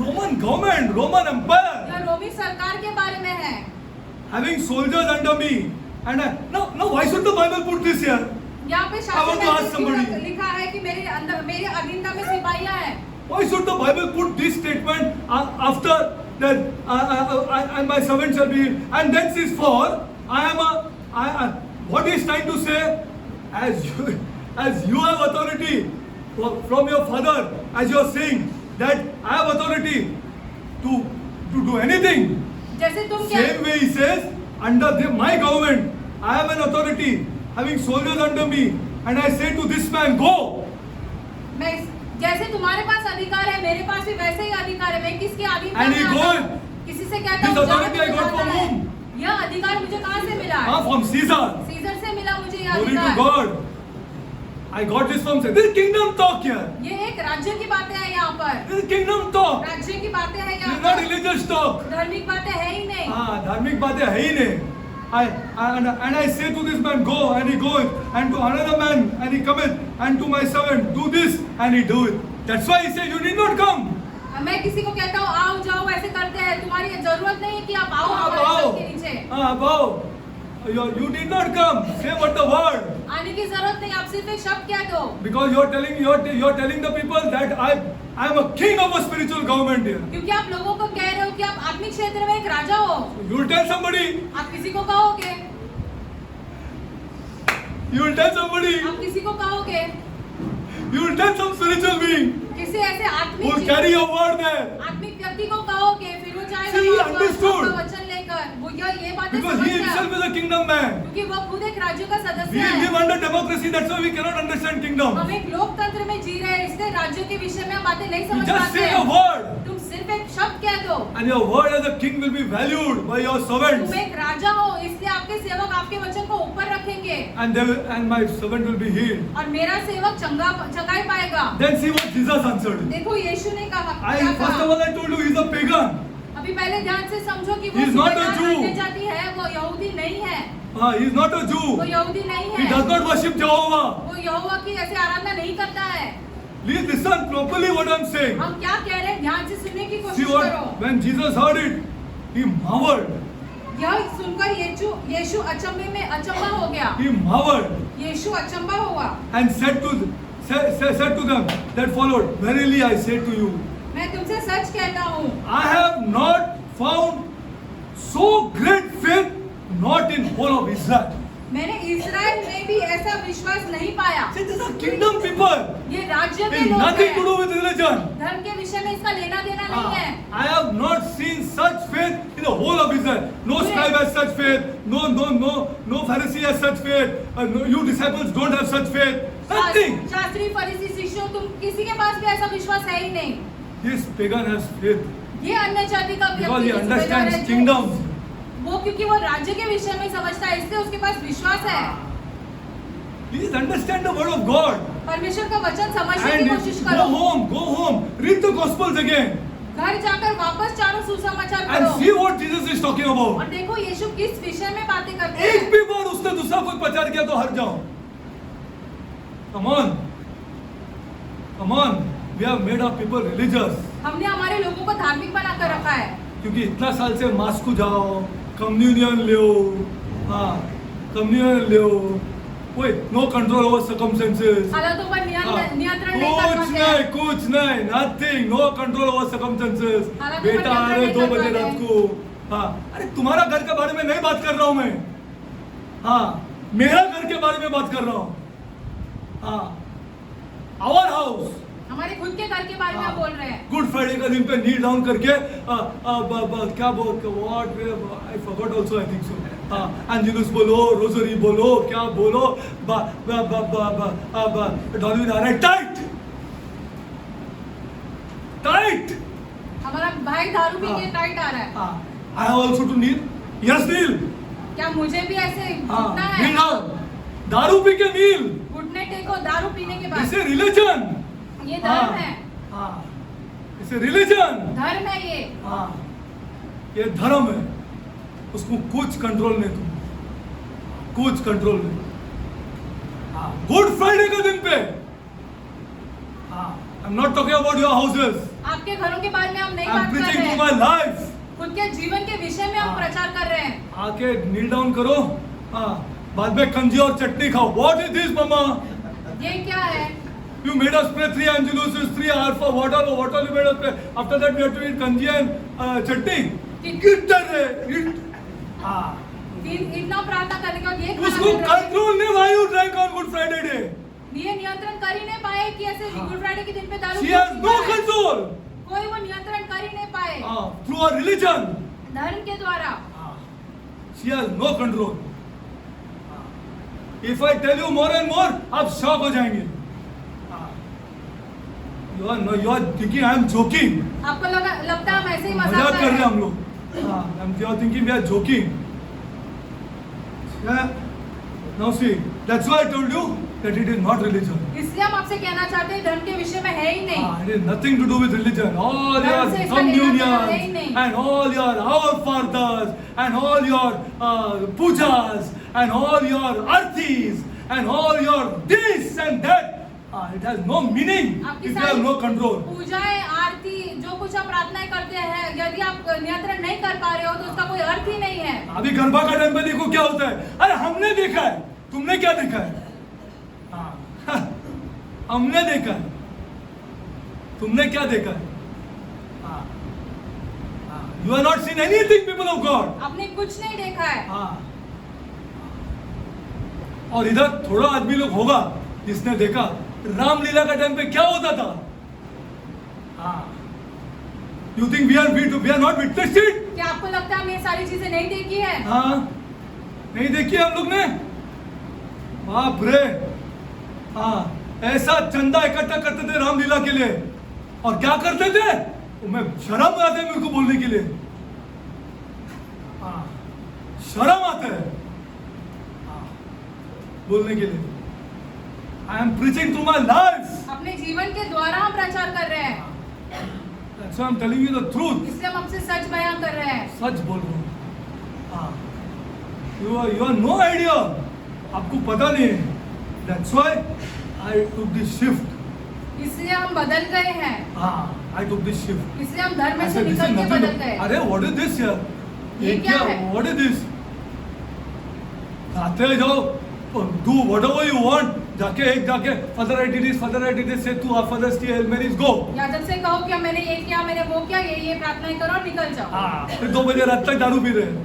Roman government, Roman empire. यह रोमी सरकार के बारे में है। Having soldiers under me. And now why should the Bible put this here? यहाँ पे I want to ask शास्त्र somebody. में लिखा है कि मेरे अधीनता में सिपाहियाँ हैं। Why should the Bible put this statement after that and my servant shall be healed? And then says for what he is trying to say, as you have authority from your father, as you are saying that I have authority to do anything. जैसे तुम Same way he says, under my government, I have an authority, having soldiers under me, and I say to this man, go. मैं जैसे तुम्हारे पास अधिकार है, मेरे पास भी वैसे ही अधिकार है। मैं किसके अधीन And he goes. किसी से कहता This हूँ जाओ, authority I मुझे got जाना from है। whom? यह अधिकार मुझे कहाँ से मिला है? From Caesar. सीजर से मिला मुझे यह Glory to अधिकार। God. I got this from Caesar. This is kingdom talk here. ये एक राज्य की बातें हैं यहाँ पर, This is kingdom talk. राज्य की बातें हैं This यहाँ is not पर, religious talk. धार्मिक बातें है ही नहीं। हाँ, धार्मिक बातें है ही नहीं। And I say to this man, go, and he goeth, and to another man, and he cometh, and to my servant, do this, and he do it. That's why he said, you need not come. मैं किसी को कहता हूँ आओ जाओ ऐसे करते हैं, तुम्हारी ये जरूरत नहीं है कि आप आओ आप हमारे आओ। छत के नीचे। हाँ, आओ. You did not come. Say what the word. आने की जरूरत नहीं, आप सिर्फ एक शब्द कह दो। Because you're telling the people that I am a king of a spiritual government here. क्योंकि आप लोगों को कह रहे हो कि आप आत्मिक क्षेत्र में एक राजा हो। You will tell somebody. आप किसी को कहोगे, You will tell somebody. आप किसी को कहोगे, You will tell some spiritual being किसी ऐसे who will आत्मिक carry your word there. आत्मिक व्यक्ति को कहोगे, फिर वो See, चाहेगा he आपका understood. वचन लेकर वो ये बातें Because he समझता himself है, is a kingdom man. क्योंकि वो खुद एक राज्य का We सदस्य है। live under democracy. That's why we cannot understand kingdom. हम एक लोकतंत्र में जी रहे हैं, इसलिए राज्यों के विषय में हम बातें नहीं You समझ just पाते say a हैं। word, तुम सिर्फ एक शब्द कह दो, and your word as a king will be valued by your servants, तुम एक राजा हो, इसलिए आपके सेवक आपके वचन को ऊपर रखेंगे and my servant will be healed. और मेरा सेवक चंगाई पाएगा। Then see what Jesus answered. देखो यीशु ने कहा, I क्या first of कहा? all I told you he's a pagan. अभी पहले ध्यान से समझो कि वो He is not a Subedar Jew. अन्य जाति है, वो यहूदी नहीं है, He is not a वो Jew. यहूदी नहीं He does है, not worship Jehovah. वो यहोवा की ऐसे आराधना नहीं करता है। Please listen properly what I'm saying. हम क्या कह रहे हैं, ध्यान से सुनने की See कोशिश what करो। when Jesus heard it, he marveled. यह सुनकर यीशु अचंभे में अचंभा हो गया, He marveled यीशु अचंभा हुआ। and said to them that followed, verily I say to you, मैं तुमसे सच कहता हूँ, I have not found so great faith not in whole of Israel. मैंने इस्राएल में भी ऐसा विश्वास नहीं पाया। See, these are kingdom people. ये राज्य के It's लोग nothing to हैं, do with religion. धर्म के विषय में इसका लेना देना नहीं है। I have not seen such faith in the whole of Israel. No scribe has such faith. No Pharisee has such faith. You disciples don't have such faith. Nothing. Shastri फरीसी शिष्यों, तुम किसी के पास भी ऐसा विश्वास है ही नहीं। This pagan has faith ये अन्य जाति का because व्यक्ति he जो सुबेदार understands है, kingdoms. वो क्योंकि वो राज्य के विषय में समझता है, इसलिए उसके पास विश्वास है। Please understand the word of God. परमेश्वर का वचन समझने And की कोशिश go करो। home, read the Gospels again घर जाकर वापस चारों सुसमाचार and पढ़ो see what Jesus is talking about. और देखो यीशु किस विषय में बातें करते एक हैं। भी बार उसने दूसरा कोई प्रचार किया तो हट जाओ. Come on. We have made our people religious. हमने हमारे लोगों को धार्मिक बनाकर रखा है, क्योंकि इतना साल से मास को जाओ, कम्युनियन लो, हाँ, कम्युनियन लो, कोई नो कंट्रोल ओवर सर्कमस्टेंसेस, हालातों पर नियंत्रण नहीं कर पाते। कुछ नहीं, nothing, no control over circumstances. हालातों पर बेटा आ रहे नियंत्रण 2 नहीं बजे कर रात पाते। को, हाँ, अरे तुम्हारा घर के बारे में नहीं बात कर रहा हूँ मैं, हाँ, मेरा घर के बारे में बात कर रहा हूँ, हाँ, आवर हाउस। हमारे खुद के घर के बारे में आप बोल रहे हैं। गुड फ्राइडे का दिन पे नील डाउन करके क्या बोल what I forgot also I think so Angeles बोलो, रोजरी बोलो, क्या बोलो, डॉल्विन आ रहा है, टाइट। हमारा भाई दारू पी के टाइट आ रहा है। I have also to Neel, yes Neel, क्या मुझे भी ऐसे हाँ, घुटना है? नील डाउन, दारू पी के नील, घुटने टेको दारू पीने के बाद। इसे रिलीजन, ये धर्म है, इसे रिलीजन, धर्म है ये। हाँ, ये धर्म है, उसको कुछ कंट्रोल नहीं, तुम कुछ कंट्रोल नहीं। गुड फ्राइडे के दिन पे, आई am not talking about your houses, आपके घरों के बारे में हम नहीं आई एम बात कर प्रीचिंग रहे टू हैं, माय लाइफ। खुद के जीवन के विषय में हम हाँ। प्रचार कर रहे हैं। आके नील डाउन करो, बाद में कंजी और चटनी खाओ। व्हाट इज दिस मम्मा? ये क्या है? You made us pray 3 angeluses, 3 alpha, whatever you made us pray. After that, we have to eat kanji and chutney. Get इतना प्रार्थना करने के बाद ये खाना उसको मिल रहा है। कंट्रोल नहीं, why you drank on Good Friday day? ये नियंत्रण कर ही नहीं पाए कि ऐसे गुड फ्राइडे के दिन पे दारू She क्यों has पीता no है? control. कोई वो नियंत्रण कर ही नहीं पाए Through her religion, धर्म के द्वारा। she has no control. If I tell you more and more, आप शॉक हो जाएंगे. You are thinking I am joking. आपको लगता है हम ऐसे ही मजाक कर रहे हैं हम लोग. You are thinking we are joking. Yeah. Now see, that's why I told you that it is not religion. इसलिए हम आपसे कहना चाहते हैं धर्म के विषय में है ही नहीं। It is nothing to do with religion. All धर्म your से इसका लेना देना है ही communions नहीं। and all your our fathers and all your pujas and all your artis and all your this and that. It has no meaning आपकी if you सारी have no control. पूजाएं, आरती, जो कुछ आप प्रार्थनाएं करते हैं, यदि आप नियंत्रण नहीं कर पा रहे हो तो उसका कोई अर्थ ही नहीं है। अभी गरबा का टाइम पे देखो क्या होता है। अरे हमने देखा है, तुमने क्या देखा है? हमने देखा है, तुमने क्या देखा है? You have not seen anything, people of God. आपने कुछ नहीं देखा है। और इधर थोड़ा आदमी लोग होगा जिसने देखा रामलीला का टाइम पे क्या होता था। You think we are not witnessed it? क्या आपको लगता है हम ये सारी चीजें नहीं देखी है? हाँ, नहीं देखी हम लोग ने। बाप रे, ऐसा चंदा इकट्ठा करते थे रामलीला के लिए, और क्या करते थे? मैं शर्म आते है मेरे को बोलने के लिए। शर्म आता है बोलने के लिए। I am preaching through my life. अपने जीवन के द्वारा हम प्रचार कर रहे हैं। That's why I'm telling you the truth. इसलिए हम आपसे सच बयान कर रहे हैं। सच बोल रहा हूँ। You have no idea. आपको पता नहीं है। That's why I took this shift. इसलिए हम बदल गए हैं। I took this shift. इसलिए हम धर्म में I से said, this is निकल के nothing. बदल गए। अरे what is this यार? ये क्या है? What is this? आते जाओ, do whatever you want. जाके father I did this, say to our father still Mary's go. याजक से कहो कि मैंने ये किया, मैंने वो किया, ये प्रार्थनाएं करो और निकल जाओ। फिर 2 बजे रात तक दारू पी रहे हैं।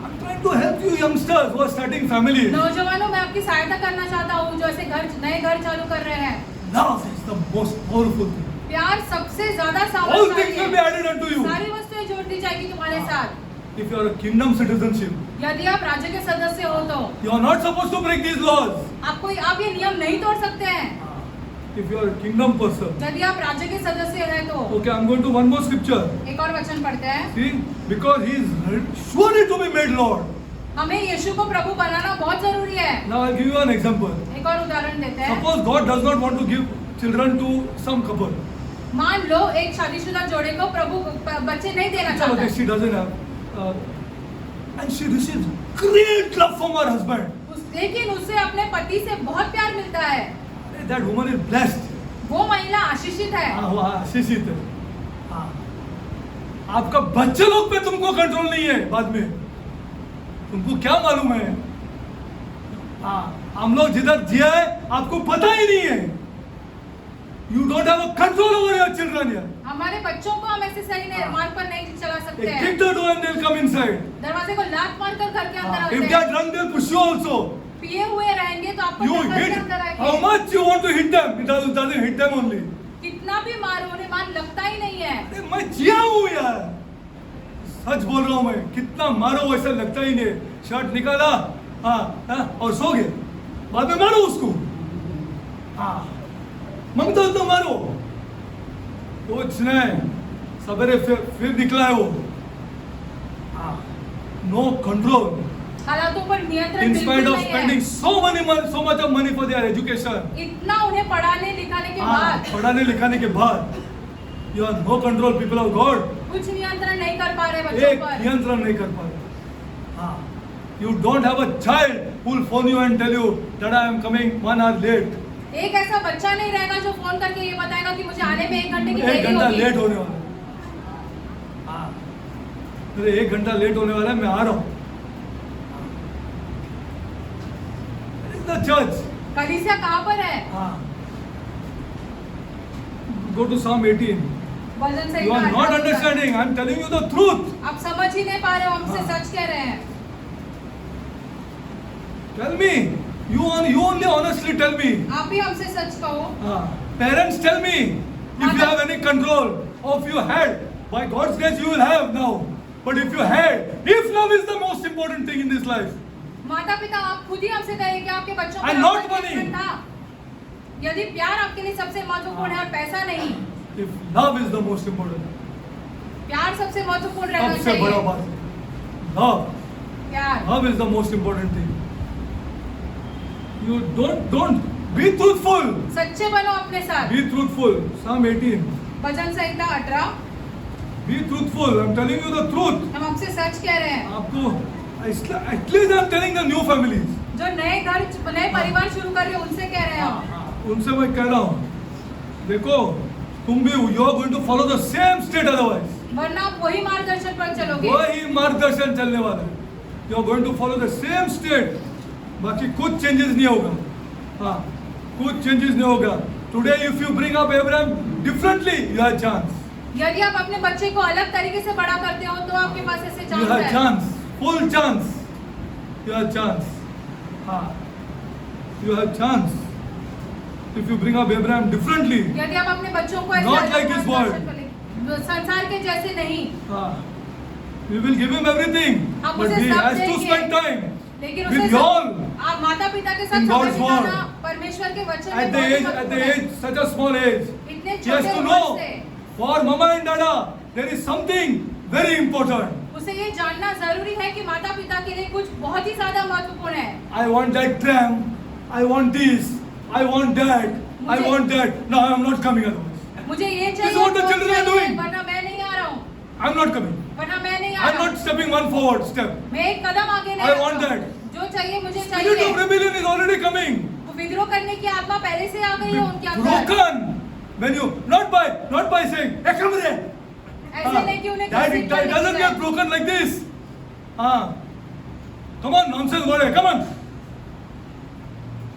I'm trying to help you youngsters who are starting families. नौजवानों, मैं आपकी सहायता करना चाहता हूँ जो ऐसे नए घर चालू कर रहे हैं। Love is the most powerful thing. प्यार सबसे ज्यादा All सामर्थ्यशाली things will be है। added unto you. सारी वस्तुएं जोड़ दी जाएगी तुम्हारे साथ। If you are a kingdom citizenship, यदि आप राज्य के सदस्य हो तो you are not supposed to break these laws. आप ये नियम नहीं तोड़ सकते हैं। If you are a kingdom person. यदि आप राज्य के सदस्य हैं तो Okay, I'm going to one more scripture. एक और वचन पढ़ते हैं। See, because he is surely to be made Lord. हमें यीशु को प्रभु बनाना बहुत जरूरी है। Now I'll give you an example. एक और उदाहरण देते हैं। Suppose God does not want to give children to some couple. मान लो एक शादीशुदा जोड़े को प्रभु बच्चे नहीं देना चाहता। Okay, she doesn't have, and she receives great love from her husband. लेकिन उसे अपने पति से बहुत प्यार मिलता है। That woman is blessed. वो महिला आशीषित है। वो आशीषित है। आपका बच्चे लोग पे तुमको कंट्रोल नहीं है बाद में। तुमको क्या मालूम है? हम लोग जिधर जिया है आपको पता ही नहीं है। You don't have a control over your children here. हमारे बच्चों को हम ऐसे सही नहीं मार्ग पर नहीं चला सकते हैं। Kick the door and they'll come inside. दरवाजे को लात मारकर घर के अंदर आते हैं। If they are drunk, they'll push you also. पिए हुए रहेंगे तो आपको You घर के hit. अंदर आएंगे। How much you want to hit them? It doesn't hit them only. कितना भी मारो उन्हें मार लगता ही नहीं है। अरे मैं जिया हूँ यार। सच बोल रहा हूँ मैं। कितना मारो वैसा लगता ही नहीं। शर्ट निकाला, और सो गए। बाद में मारो उसको। ममता तो मारो। कुछ नहीं। सवेरे फिर निकला है वो। No control. हालातों पर नियंत्रण In बिल्कुल spite of नहीं spending है। so much of money for their education. इतना उन्हें पढ़ाने लिखाने के बाद पढ़ाने लिखाने के बाद you have no control, people of God. कुछ नियंत्रण नहीं कर पा रहे बच्चों एक पर। नियंत्रण नहीं कर पा रहे। You don't have a child who will phone you and tell you that I am coming 1 hour late. एक ऐसा बच्चा नहीं रहेगा जो फोन करके ये बताएगा कि मुझे आने में 1 घंटे की 1 देरी घंटा होगी। लेट होने वाला है। मेरे 1 घंटा लेट होने वाला है, मैं आ रहा हूँ। The church. कलीसिया कहाँ पर है? Go to Psalm 18. Bhajan You are not understanding. I am telling you the truth. आप समझ ही नहीं पा रहे हो, हमसे सच कह रहे हैं। Tell me. You only honestly tell me. आप ही हमसे सच कहो। Parents, tell me if you have any control, or if you had. By God's grace, you will have now. But if you had, if love is the most important thing in this life, माता पिता आप खुद ही हमसे कहें कि आपके बच्चों And not money. था। यदि प्यार आपके लिए सबसे महत्वपूर्ण है और पैसा नहीं, If love is the most important, प्यार सबसे महत्वपूर्ण रहना सबसे बड़ा चाहिए। बात love. प्यार Love is the most important thing. You don't be truthful. सच्चे बनो अपने साथ। Be truthful. Psalm 18. Bhajan Samhita 18। Be truthful. I'm telling you the truth. हम आपसे सच कह रहे हैं। आपको at least I'm telling the new families. जो नए घर नए परिवार शुरू कर रहे हैं उनसे कह रहे हैं हम। उनसे मैं कह रहा हूँ, देखो तुम भी you are going to follow the same state otherwise. वरना आप वही मार्गदर्शन पर चलोगे। वही मार्गदर्शन चलने वाला है। You are going to follow the same state. बाकी कुछ चेंजेस नहीं होगा। हाँ, कुछ चेंजेस नहीं होगा। Today if you bring up Abraham differently, you have chance. यदि आप अपने बच्चे को अलग तरीके से बड़ा करते हो तो आपके पास ऐसे You चांस have है। chance, full chance. You have chance. हाँ, you have chance. If you bring up Abraham differently, यदि आप अपने बच्चों को ऐसे Not अलग like his मार्गदर्शन पर ले- संसार के जैसे नहीं, हाँ, we will give him everything, आप but उसे he सब has to देंगे। spend time लेकिन with उसे you all. आप माता पिता के In साथ समय God's बिताना word. परमेश्वर के वचन At में the बहुत age, महत्वपूर्ण है। such a small age, इतने he has छोटे to उम्र know से for mama and dada there is something very important. उसे ये जानना जरूरी है कि माता पिता के लिए कुछ बहुत ही ज्यादा महत्वपूर्ण है। I want that tram, I want this, I want that, I मुझे- want that. No, I am not coming otherwise. मुझे ये This चाहिए is what the वो children are चाहिए, doing. वरना मैं नहीं आ रहा हूँ, I am not coming. वरना मैं नहीं आ I am रहा not हूँ। stepping one forward step. मैं एक कदम आगे नहीं I आ want रहा हूँ। that. जो चाहिए मुझे Spirit of चाहिए। rebellion is already coming. वो विद्रोह करने की आत्मा पहले से आ गई है उनके अंदर। Broken. When you not by saying, hey, come here. ऐसे नहीं कि उन्हें That किसी it पर doesn't नहीं get broken like this. Come on, nonsense word. Come on.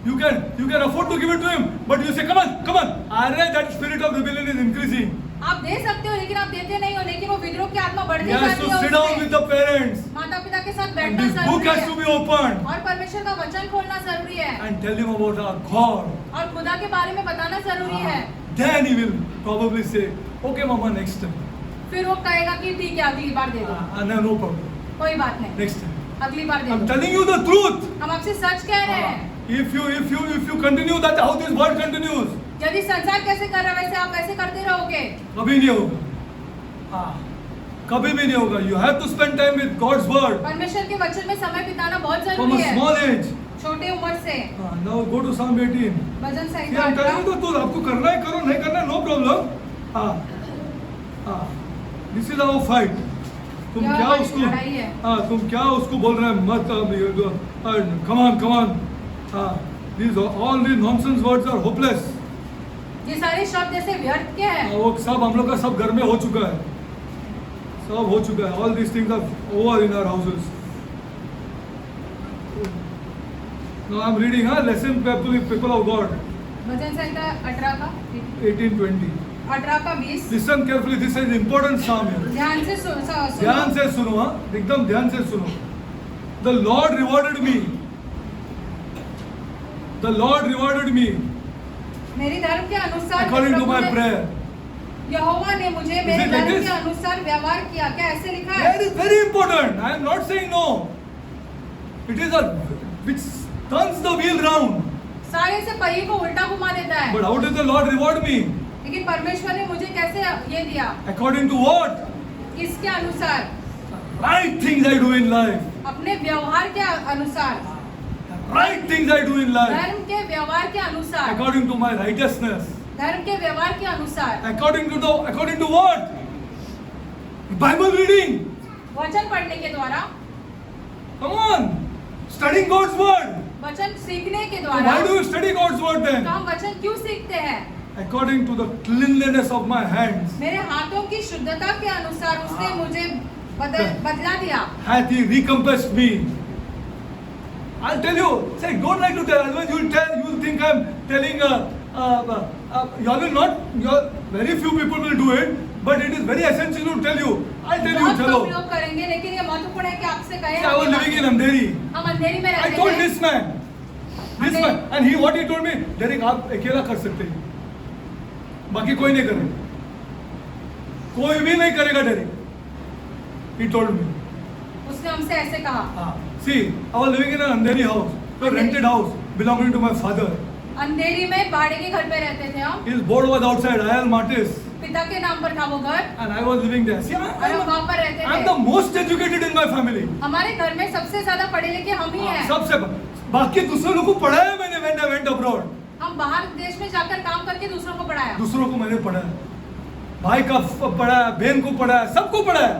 You can afford to give it to him, but you say, come on. Arre, that spirit of rebellion is increasing. आप दे सकते हो लेकिन आप देते नहीं हो, लेकिन वो विद्रोह की आत्मा बढ़ती He has जाती to है sit down उसमें। with the parents. माता पिता के साथ And बैठना this book जरूरी has है to be opened. और परमेश्वर का वचन खोलना जरूरी है And tell him about our God. और खुदा के बारे में बताना जरूरी है। Then he will probably say, okay, mama, next time. फिर वो कहेगा कि ठीक है अगली बार दे दो, No problem. कोई बात नहीं, Next time. अगली बार दे I'm दो। telling you the truth. हम आपसे सच कह रहे हैं। If you continue that, how this world continues, यदि संसार कैसे कर रहा है वैसे आप कैसे करते रहोगे, कभी नहीं होगा. कभी भी नहीं होगा. You have to spend time with God's word परमेश्वर के वचन में समय बिताना बहुत from जरूरी a है small age. छोटे उम्र से। Now go to Psalm 18. Bhajan See, Samhita I'm telling you 18। the truth. आपको करना है करो, नहीं करना no problem. This is our fight. तुम यह क्या हमारी उसको लड़ाई है। तुम क्या उसको बोल रहे हैं मत come on. These all these nonsense words are hopeless. ये सारे शब्द ऐसे व्यर्थ के हैं। वो सब हम लोग का सब घर में हो चुका है, सब हो चुका है. All these things are over in our houses. Now I'm reading lesson people of God भजन संहिता 18 का 18:20. 18 का 20। Listen carefully. This is important psalm here. ध्यान से सुनो। ध्यान से सुनो. एकदम ध्यान से सुनो. The Lord rewarded me. The Lord rewarded me मेरी धर्म के अनुसार according to प्रभु my ने- prayer. यहोवा ने मुझे मेरे it like धर्म this? के अनुसार व्यवहार किया। क्या ऐसे लिखा है? That is very important. I am not saying no. It is a which turns the wheel round. सारे से पहिए को उल्टा घुमा देता है। But how does the Lord reward me? लेकिन परमेश्वर ने मुझे कैसे ये दिया? According to what? इसके अनुसार, Right things I do in life. अपने व्यवहार के अनुसार, Right things I do in life. धर्म के व्यवहार के अनुसार, According to my righteousness. धर्म के व्यवहार के अनुसार, According to what? Bible reading. वचन पढ़ने के द्वारा, Come on. Studying God's word. वचन सीखने के So द्वारा। why do you study God's word तो then? हम वचन क्यों सीखते हैं? According to the cleanliness of my hands. मेरे हाथों की शुद्धता के अनुसार उसने मुझे बदला दिया। Hath he recompensed me? I'll tell you. Say, don't like to tell. Otherwise, you'll think I'm telling. Very few people will do it, but it is very essential to tell you. I'll tell you. बहुत Chalo. कम लोग करेंगे, लेकिन ये महत्वपूर्ण है कि आपसे कहें। See, I was living in Andheri. हम अंधेरी में I रहते told हैं। this man, and what he told me, Derek, आप अकेला कर सकते हैं, बाकी कोई नहीं करेगा, कोई भी नहीं करेगा Derek. He told me. उसने हमसे ऐसे कहा। See, I was living in an Andheri house, a rented house belonging to my father. अंधेरी में भाड़े के घर पे रहते थे हम। His board was outside, Ayal Martis. पिता के नाम पर था वो घर and I was living there. See, और हम वहाँ पर रहते I'm थे। the most educated in my family. हमारे घर में सबसे ज्यादा पढ़े लिखे हम ही हैं। सबसे बाकी दूसरों लोगों को पढ़ाया मैंने when I went abroad. हम बाहर देश में जाकर काम करके दूसरों को पढ़ाया। दूसरों को मैंने पढ़ाया, भाई का पढ़ाया, बहन को पढ़ाया, सबको पढ़ाया।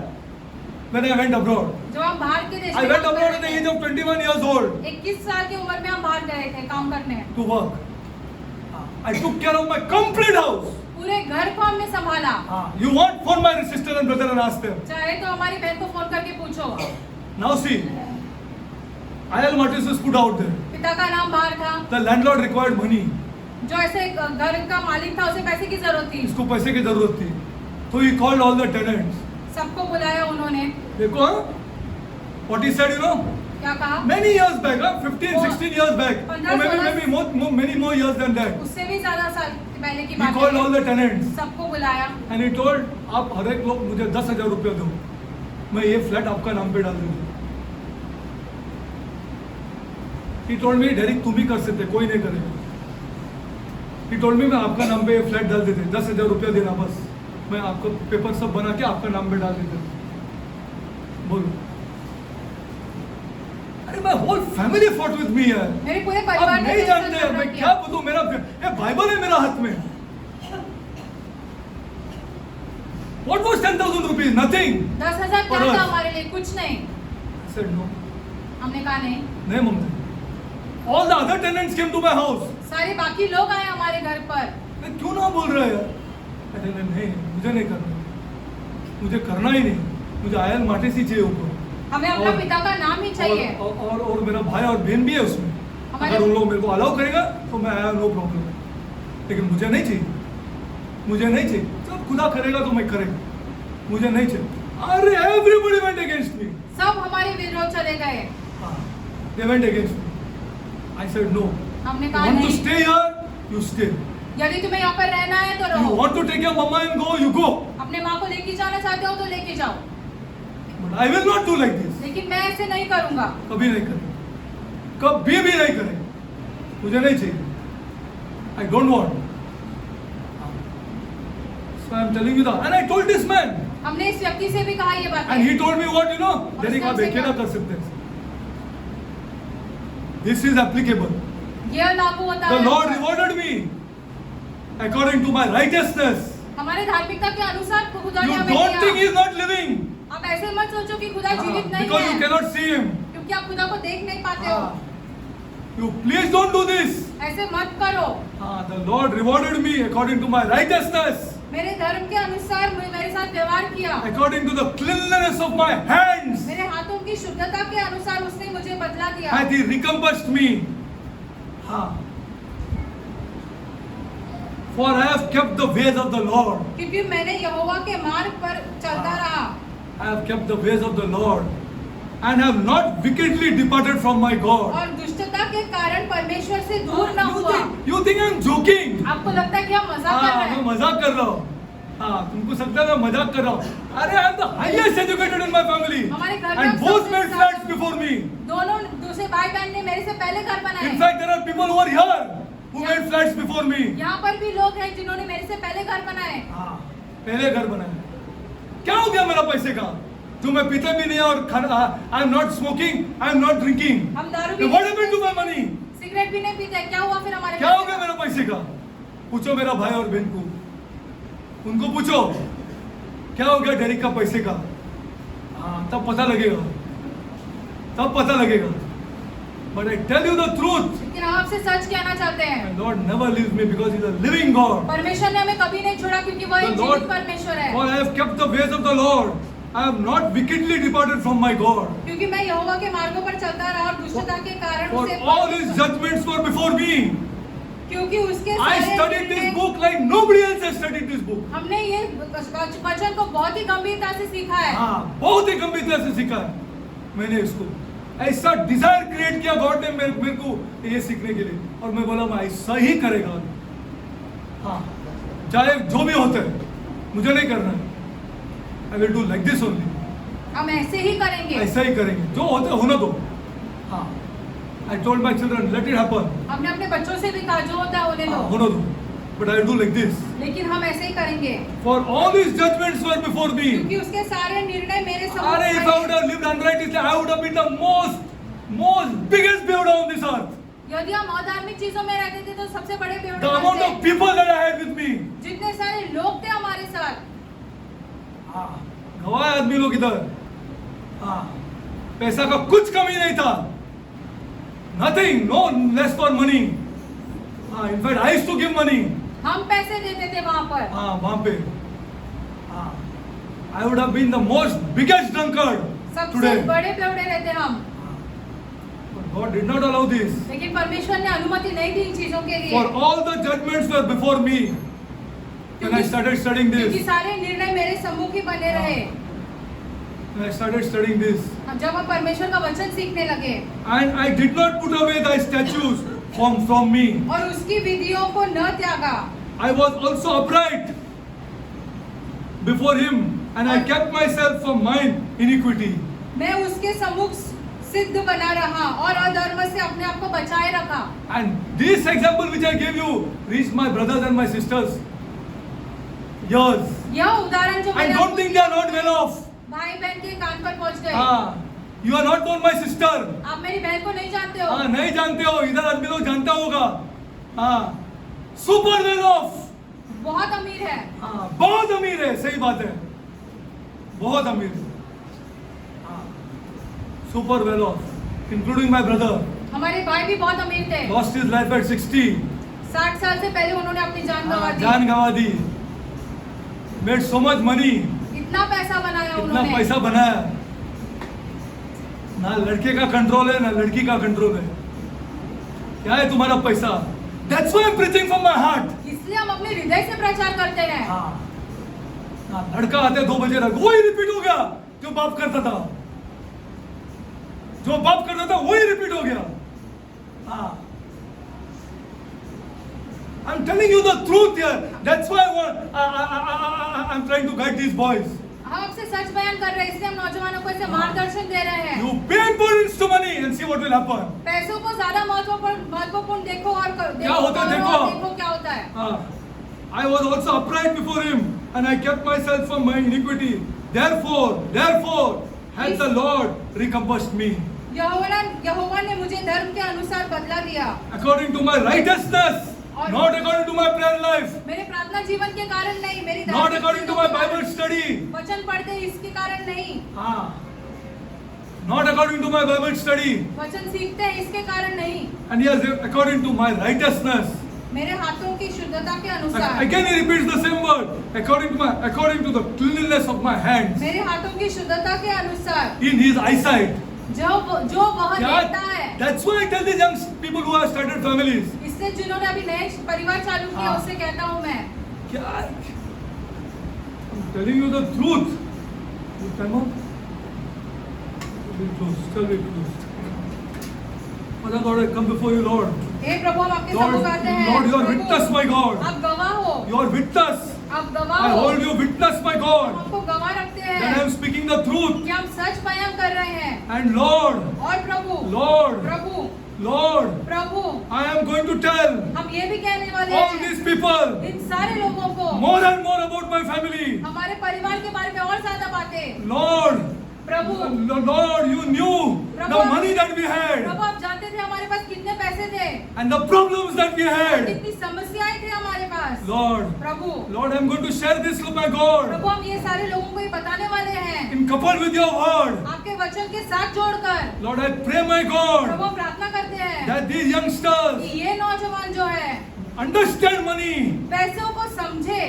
When I went abroad, जब हम बाहर के देश I में went काम abroad कर at the रहे age थे, of 21 years old 21 साल की उम्र में हम बाहर गए थे काम करने। to work. I took care of my complete house. पूरे घर को हमने संभाला। You want for my sister and brother and ask them. चाहे तो हमारी बहन को फोन करके पूछो। Now see, IL Martis was put out there. पिता का नाम बाहर था। The landlord required money. जो ऐसे घर का मालिक था उसे पैसे की जरूरत थी। इसको पैसे की जरूरत थी, तो he called all the tenants. सबको बुलाया उन्होंने। देखो what he said, you know, क्या कहा? many years back, 15, 16 years back, or 15, maybe many more years than that. उससे भी ज्यादा साल पहले की He बात called है। all the tenants सबको बुलाया। and he told, आप हर एक लोग मुझे 10,000 रुपया दो, मैं ये फ्लैट आपका नाम पे डाल दूंगा। He told me, डेरिक तुम ही कर सकते, कोई नहीं करेगा। He told me, मैं आपका नाम पे ये फ्लैट डाल देते, 10,000 रुपया देना बस, मैं आपको पेपर सब बना के आपका नाम पे डाल देते। बोलो, अरे my whole family fought with me यार। मेरे पूरे आप परिवार ने नहीं मेरे साथ जानते, झगड़ा मैं किया। क्या बोलूं, मेरा ये बाइबल है मेरा हाथ में। What was 10,000 rupees? Nothing. 10,000 क्या पर था हमारे लिए? कुछ नहीं। I said no. हमने कहा नहीं। नहीं mummy. All the other tenants came to my house. सारे बाकी लोग आए हमारे घर पर। मैं क्यों ना बोल रहा है यार? अरे नहीं, मुझे नहीं करना, मुझे करना ही नहीं, मुझे आयल माटे सी चाहिए ऊपर। हमें अपना पिता का नाम ही चाहिए। और मेरा भाई और बहन भी है उसमें। अगर उन लोग मेरे को अलाउ करेगा तो मैं आया, नो प्रॉब्लम, लेकिन मुझे नहीं चाहिए, मुझे नहीं चाहिए। जब खुदा करेगा तो मैं करेगा, मुझे नहीं चाहिए। अरे एवरीबॉडी वेंट अगेंस्ट मी, सब हमारे विरोध चले गए। They went against me. I said no, हमने यू कहा वांट टू नहीं। Stay here, you stay. यदि तुम्हें यहाँ पर रहना है तो यू रहो। Want to take your mama and go, you go. अपने माँ को लेके जाना चाहते हो तो लेके जाओ, but I will not do like this. लेकिन मैं ऐसे नहीं करूंगा। कभी नहीं करें, कभी भी नहीं करें, मुझे नहीं चाहिए। I don't want. So I am telling you that, and I told this man, हमने इस व्यक्ति से भी कहा ये बात। and he told me what, you know, Derek आप उसने अकेला कर सकते हैं। This is applicable. यह लागू होता The है। Lord rewarded me according to my righteousness. हमारे धार्मिकता के अनुसार खुदा ने You हमें don't think he दिया। is not living, आप ऐसे मत सोचो कि खुदा जीवित नहीं because you है, cannot see him. क्योंकि आप खुदा को देख नहीं पाते हो। You please don't do this. ऐसे मत करो। The Lord rewarded me according to my righteousness, मेरे धर्म के अनुसार मेरे साथ व्यवहार किया। according to the cleanliness of my hands. मेरे हाथों की शुद्धता के अनुसार उसने मुझे बदला दिया। And he recompensed me. For I have kept the ways of the Lord. क्योंकि मैंने यहोवा के मार्ग पर चलता रहा। I have kept the ways of the Lord and have not wickedly departed from my God. और दुष्टता के कारण परमेश्वर से दूर न हुआ। You think I'm joking? आपको लगता है कि हम मजाक कर रहे मैं हैं? मजाक कर रहा हूँ। तुमको लगता है मैं मजाक कर रहा हूँ। अरे I am the highest educated in my family. हमारे घर में And both सबसे made ज्यादा- flats before me. दोनों दूसरे भाई बहन ने मेरे से पहले घर बनाए। In fact, there are people over here who made flats before me. यहाँ पर भी लोग हैं जिन्होंने मेरे से पहले घर बनाए। पहले घर बनाया। क्या हो गया मेरा पैसे का? जो मैं पीता भी नहीं और खाना, I am not smoking, I am not drinking. हम दारू भी what happened to my money? Cigarette भी नहीं पीते। क्या हुआ फिर हमारे क्या पैसे हो गया का? मेरा पैसे का? पूछो मेरा भाई और बहन को, उनको पूछो क्या हो गया डेरिक का पैसे का। तब पता लगेगा, तब पता लगेगा। But I tell you the truth, लेकिन हम आपसे सच कहना चाहते हैं, lord never leaves me because he is a living god. परमेश्वर ने हमें कभी नहीं छोड़ा क्योंकि वह एक The Lord- जीवित परमेश्वर है। For I have kept the ways of the Lord. I have not wickedly departed from my God. क्योंकि मैं यहोवा के मार्गों पर चलता रहा और दुष्टता के कारण For उसे all his judgments were before me. क्योंकि उसके I सारे studied this निर्णय- book like nobody else has studied this book. हमने ये वचन को बहुत ही गंभीरता से सीखा है। बहुत ही गंभीरता से सीखा है मैंने इसको। ऐसा डिजायर क्रिएट किया गॉड ने मेरे को ये सीखने के लिए, और मैं बोला मैं ऐसा ही करेगा। चाहे जो भी होता है मुझे नहीं करना है। I will do like this only. हम ऐसे ही करेंगे। ऐसा ही करेंगे, जो होता है होने दो। I told my children let it happen. हमने अपने बच्चों से भी कहा जो होता है होने दो। होने दो। But I'll do like this. लेकिन हम ऐसे ही करेंगे, For all these judgments were before me. क्योंकि उसके सारे निर्णय मेरे सम्मुख If I हैं। would have lived unrighteously, I would have been the most biggest beholder on this earth. यदि हम अधार्मिक चीजों में रहते थे तो सबसे बड़े The बेवड़े amount बनते। of people that I had with me. जितने सारे लोग थे हमारे साथ, गवाए आदमी लोग इधर। पैसा का कुछ कमी नहीं था। Nothing, no less for money. In fact, I used to give money. हम पैसे देते थे वहां पर। वहां पे I would have been the biggest drunkard सबसे today. बड़े बेवड़े रहते हम, But God did not allow this. लेकिन परमेश्वर ने अनुमति नहीं दी इन चीजों के लिए। For all the judgments were before me. When I started studying क्योंकि this, सारे निर्णय मेरे सम्मुख ही बने रहे। when I started studying this, जब हम परमेश्वर का वचन सीखने लगे and I did not put away thy statutes from me. और उसकी विधियों को न त्यागा, I was also upright before him, and I kept myself from mine iniquity. मैं उसके सम्मुख सिद्ध बना रहा और अधर्म से अपने आप को बचाए रखा। And this example which I gave you reached my brothers and my sisters' ears. यह उदाहरण जो I मैंने don't आपको think they are not well off. भाई बहन के कान पर पहुंच गए। You are not known my sister. आप मेरी बहन को नहीं जानते हो। नहीं जानते हो, इधर आदमी लोग जानता होगा। सुपर वेल ऑफ, बहुत अमीर है। बहुत अमीर है, सही बात है, बहुत अमीर है, super well of, including my brother. हमारे भाई भी बहुत अमीर थे। Lost his life at 60। 60 साल से पहले उन्होंने अपनी जान गंवा दी। जान गंवा दी। मेड सो मच मनी, इतना पैसा बनाया इतना उन्होंने। पैसा बनाया, ना लड़के का कंट्रोल है ना लड़की का कंट्रोल है। क्या है तुम्हारा पैसा? That's why I'm preaching from my heart. इसलिए हम अपने हृदय से प्रचार करते हैं। लड़का आते 2 बजे तक वही रिपीट हो गया जो बाप करता था, जो बाप करता था वही रिपीट हो गया। I'm telling you the truth here. That's why I'm trying to guide these boys. हम आपसे सच बयान कर रहे हैं, इसलिए हम नौजवानों को ऐसे मार्गदर्शन दे रहे हैं। You pay importance to money and see what will happen. पैसों को ज्यादा महत्वपूर्ण देखो और क्या होता है देखो। देखो क्या होता है। I was also upright before him, and I kept myself from my iniquity. Therefore, hath the Lord recompensed me यहोवा ने मुझे धर्म के अनुसार बदला दिया, according to my righteousness, not according to my prayer life, मेरे प्रार्थना जीवन के कारण नहीं, मेरी not धार्मिक according to चीजों my के कारण, Bible study, वचन पढ़ते इसके कारण नहीं, not according to my Bible study, वचन सीखते हैं इसके कारण नहीं, and yes, according to my righteousness. मेरे हाथों की शुद्धता के अनुसार। Again he repeats the same word, according to the cleanliness of my hands, मेरे हाथों की शुद्धता के अनुसार, in his eyesight. जो वह देखता है। That's why I tell these young people who have started families. इससे जिन्होंने अभी नए परिवार चालू किया, उससे कहता हूँ मैं, क्या? I'm telling you the truth. Good time out. Shall we close? Father God, I come before you, Lord. हे प्रभु, हम आपके Lord, सम्मुख आते हैं। Lord, you are Prabhu, witness, my God. आप गवाह हो, You are witness. आप गवाह I हो। hold you witness, my हम God, आपको गवाह रखते that I हैं am speaking the truth. कि हम सच बयान कर रहे हैं। And Lord, और प्रभु, Lord, Prabhu, Lord, Prabhu, I am going to tell हम ये भी कहने वाले all हैं these people इन सारे लोगों को more and more about my family. हमारे परिवार के बारे में और ज्यादा बातें। Lord, Prabhu, Lord, you knew the money that we had प्रभु, आप जानते थे हमारे पास कितने पैसे थे, and the problems that we had. कितनी समस्याएं थी हमारे पास। Lord, Prabhu, Lord, I'm going to share this with my God, प्रभु, हम ये सारे लोगों को ये बताने वाले हैं, in coupled with your word. आपके वचन के साथ जोड़कर। Lord, I pray, my God, प्रभु, हम प्रार्थना करते हैं that these youngsters कि ये नौजवान जो है understand money. पैसों को समझे।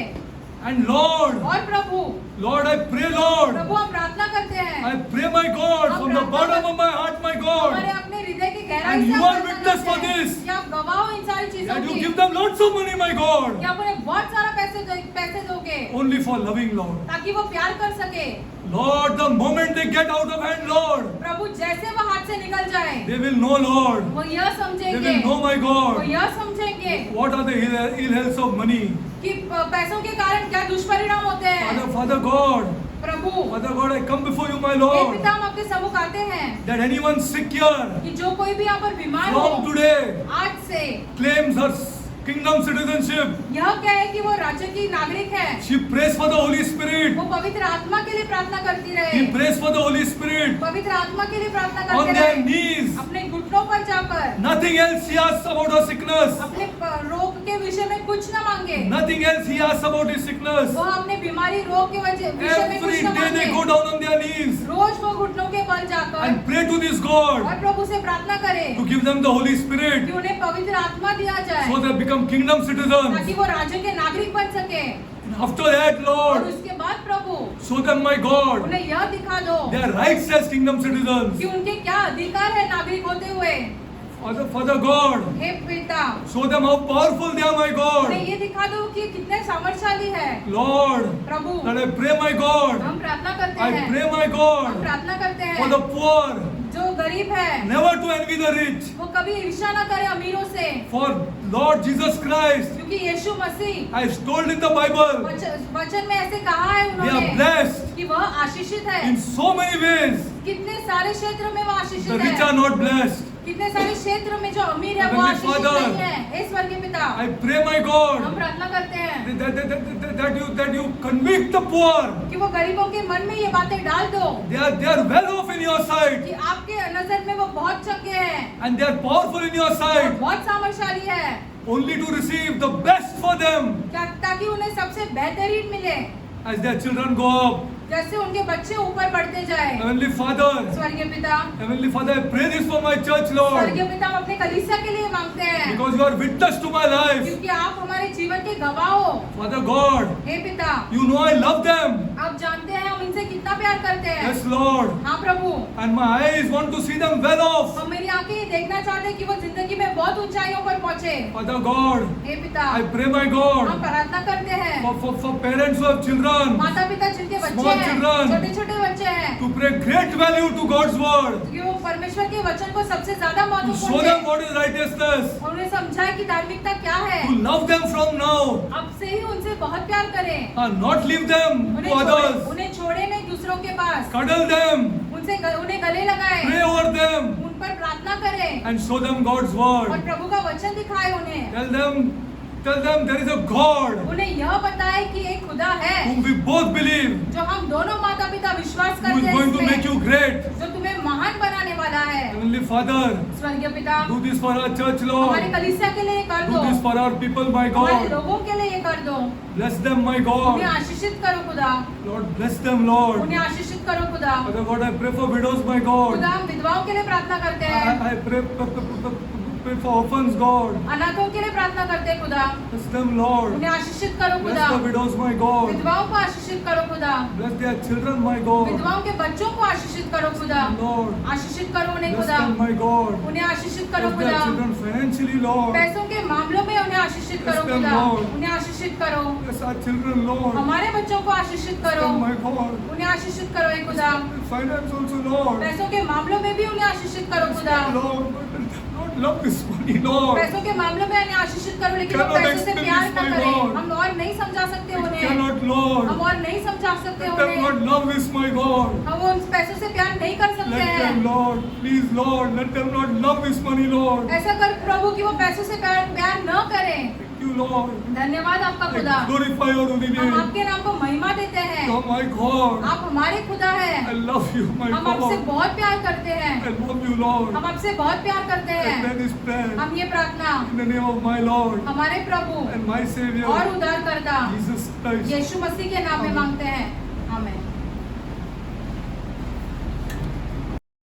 And Lord, और प्रभु, Lord, I pray, Lord, प्रभु, हम प्रार्थना करते हैं, I pray, my God, from the bottom of my heart, my God, हमारे अपने हृदय की गहराई And से you हम are प्रार्थना witness for करते हैं this. कि आप गवाह हो इन सारी चीजों that you की, give them lots of money, my God, कि आप उन्हें बहुत सारा पैसे दोगे only for loving, Lord. ताकि वो प्यार कर सके। Lord, the moment they get out of hand, Lord, प्रभु, जैसे वो हाथ से निकल जाए, they will know, Lord, वो यह they समझेंगे, will know, my वो God, यह समझेंगे what are the ill healths of money. कि पैसों के कारण क्या दुष्परिणाम होते हैं। Father God, Prabhu, Father God, I come before you, my hey Lord, पिता, हम आपके सम्मुख आते हैं that anyone sick here कि जो कोई भी यहाँ पर बीमार हो, from today आज से claims her kingdom citizenship. यह क्या है कि वो राज्य की नागरिक है। She prays for the Holy Spirit. वो पवित्र आत्मा के लिए प्रार्थना करती रहे। He prays for the Holy Spirit पवित्र आत्मा के लिए प्रार्थना on करते their रहे। knees. अपने घुटनों पर जाकर Nothing else he asks about her sickness. अपने रोग के विषय में कुछ न मांगे। Nothing else he asks about his sickness. वो अपने बीमारी रोग के विषय में कुछ Every न day they go मांगे। down on their knees रोज वो घुटनों के बल जाकर and pray to this God और प्रभु से प्रार्थना करे to give them the Holy Spirit कि उन्हें पवित्र आत्मा दिया जाए so they become kingdom citizens. ताकि वो राज्य के नागरिक बन सके। And after that, और Lord, उसके बाद प्रभु show them, my God, उन्हें यह दिखा दो their rights as kingdom citizens. कि उनके क्या अधिकार है नागरिक होते हुए। Father God, हे पिता, show them how powerful they are, my God. उन्हें ये दिखा दो कि कितने सामर्थ्यशाली है। Lord, Prabhu, that I pray, my God, हम प्रार्थना करते I हैं। pray, my हम God, प्रार्थना करते for हैं the poor, जो गरीब है never to envy the rich. वो कभी ईर्ष्या न करे अमीरों से, For Lord Jesus Christ, क्योंकि यीशु मसीह as told in the Bible, वचन में ऐसे कहा है they are उन्होंने blessed कि वह आशीषित है। in so many ways. कितने सारे क्षेत्रों में वो The आशीषित rich are है। not blessed. कितने सारे क्षेत्रों में जो अमीर है वो Heavenly आशीषित Father, नहीं है। हे स्वर्गीय पिता, I pray, my हम God, प्रार्थना करते हैं that you convict the poor. कि वो गरीबों के मन में ये बातें डाल दो They are well off in your sight कि आपके नजर में वो बहुत चंगे हैं and they are powerful in your और sight. बहुत सामर्थ्यशाली है, Only to receive the best for them ताकि उन्हें सबसे बेहतरीन मिले as their children go up. जैसे उनके बच्चे ऊपर बढ़ते जाए। Heavenly Father, स्वर्गीय पिता, Heavenly Father, I pray this for my church, Lord, स्वर्गीय पिता, हम अपने कलीसिया के लिए मांगते हैं because you are witness to my life. क्योंकि आप हमारे जीवन के गवाह हो। Father God, हे पिता, you know I love them. आप जानते हैं हम इनसे कितना प्यार करते हैं। Yes, Lord. हाँ प्रभु, And my eyes want to see them well off. हम मेरी आंखें ये देखना चाहते हैं कि वो जिंदगी में बहुत ऊंचाइयों पर पहुंचे। Father God, हे पिता, I pray, my हम God, प्रार्थना करते हैं for parents who have children, माता पिता जिनके बच्चे Small हैं, children. छोटे छोटे बच्चे हैं, to pray great value to God's word, कि वो परमेश्वर के वचन को सबसे ज्यादा to show महत्वपूर्ण them है। what is righteousness, और उन्हें समझाए कि धार्मिकता क्या है। to love them from now, अब से ही उनसे बहुत प्यार करें, and not leave them to others, उन्हें छोड़े नहीं दूसरों के पास, cuddle them, उन्हें गले लगाए, pray over them, उन पर प्रार्थना करें and show them God's और word. प्रभु का वचन दिखाए उन्हें। Tell them there is a God उन्हें यह बताए कि एक खुदा है whom we both believe, जो हम दोनों माता पिता विश्वास who is करते going to हैं make you great. जो तुम्हें महान बनाने वाला है। Heavenly Father, स्वर्गीय पिता, do this for our church, हमारे Lord. कलीसिया के लिए ये कर Do दो, this for our people, my हमारे God. लोगों के लिए ये कर दो। Bless them, my उन्हें God. आशीषित करो खुदा, Lord, bless them, Lord. उन्हें आशीषित करो खुदा। Father God, I pray for widows, my God. खुदा, हम विधवाओं के लिए प्रार्थना करते हैं, I pray for orphans, God. अनाथों के लिए प्रार्थना करते हैं खुदा। Bless them, Lord. उन्हें आशीषित करो खुदा, Bless the widows, my God. विधवाओं को आशीषित करो खुदा, Bless their children, my God. विधवाओं के बच्चों को आशीषित करो खुदा, Lord, आशीषित करो उन्हें bless खुदा, them, my God. उन्हें आशीषित करो Bless their खुदा। children financially, Lord. पैसों के मामलों में उन्हें आशीषित करो Bless them, खुदा, Lord. उन्हें आशीषित करो। Bless our children, Lord. हमारे बच्चों को आशीषित Bless करो, them, my God. उन्हें आशीषित करो हे खुदा। Finance also, Lord. पैसों के मामलों में भी उन्हें आशीषित करो खुदा। Lord, Lord, love this money, Lord. पैसों के मामलों में उन्हें आशीषित करो, लेकिन वो Cannot पैसों से explain प्यार this, न my करें। Lord. हम और नहीं समझा सकते उन्हें, Cannot, Lord. हम और नहीं समझा सकते Let them उन्हें, not love this, my God. हम उन पैसों से प्यार नहीं कर सकते Let them, हैं। Lord. Please, Lord. Let them not love this money, Lord. ऐसा कर प्रभु कि वो पैसों से प्यार न करें। Thank you, Lord. धन्यवाद आपका I खुदा, glorify your holy हम name. आपके नाम को महिमा देते हैं। Oh, my God. आप हमारे खुदा I हैं, love you, my हम आपसे God. बहुत प्यार करते हैं, I love you, Lord. हम आपसे बहुत प्यार करते I pray हैं। this prayer हम ये प्रार्थना in the name of my Lord हमारे प्रभु and my Savior, और उद्धारकर्ता Jesus Christ. यीशु मसीह के नाम में आमीन। मांगते हैं।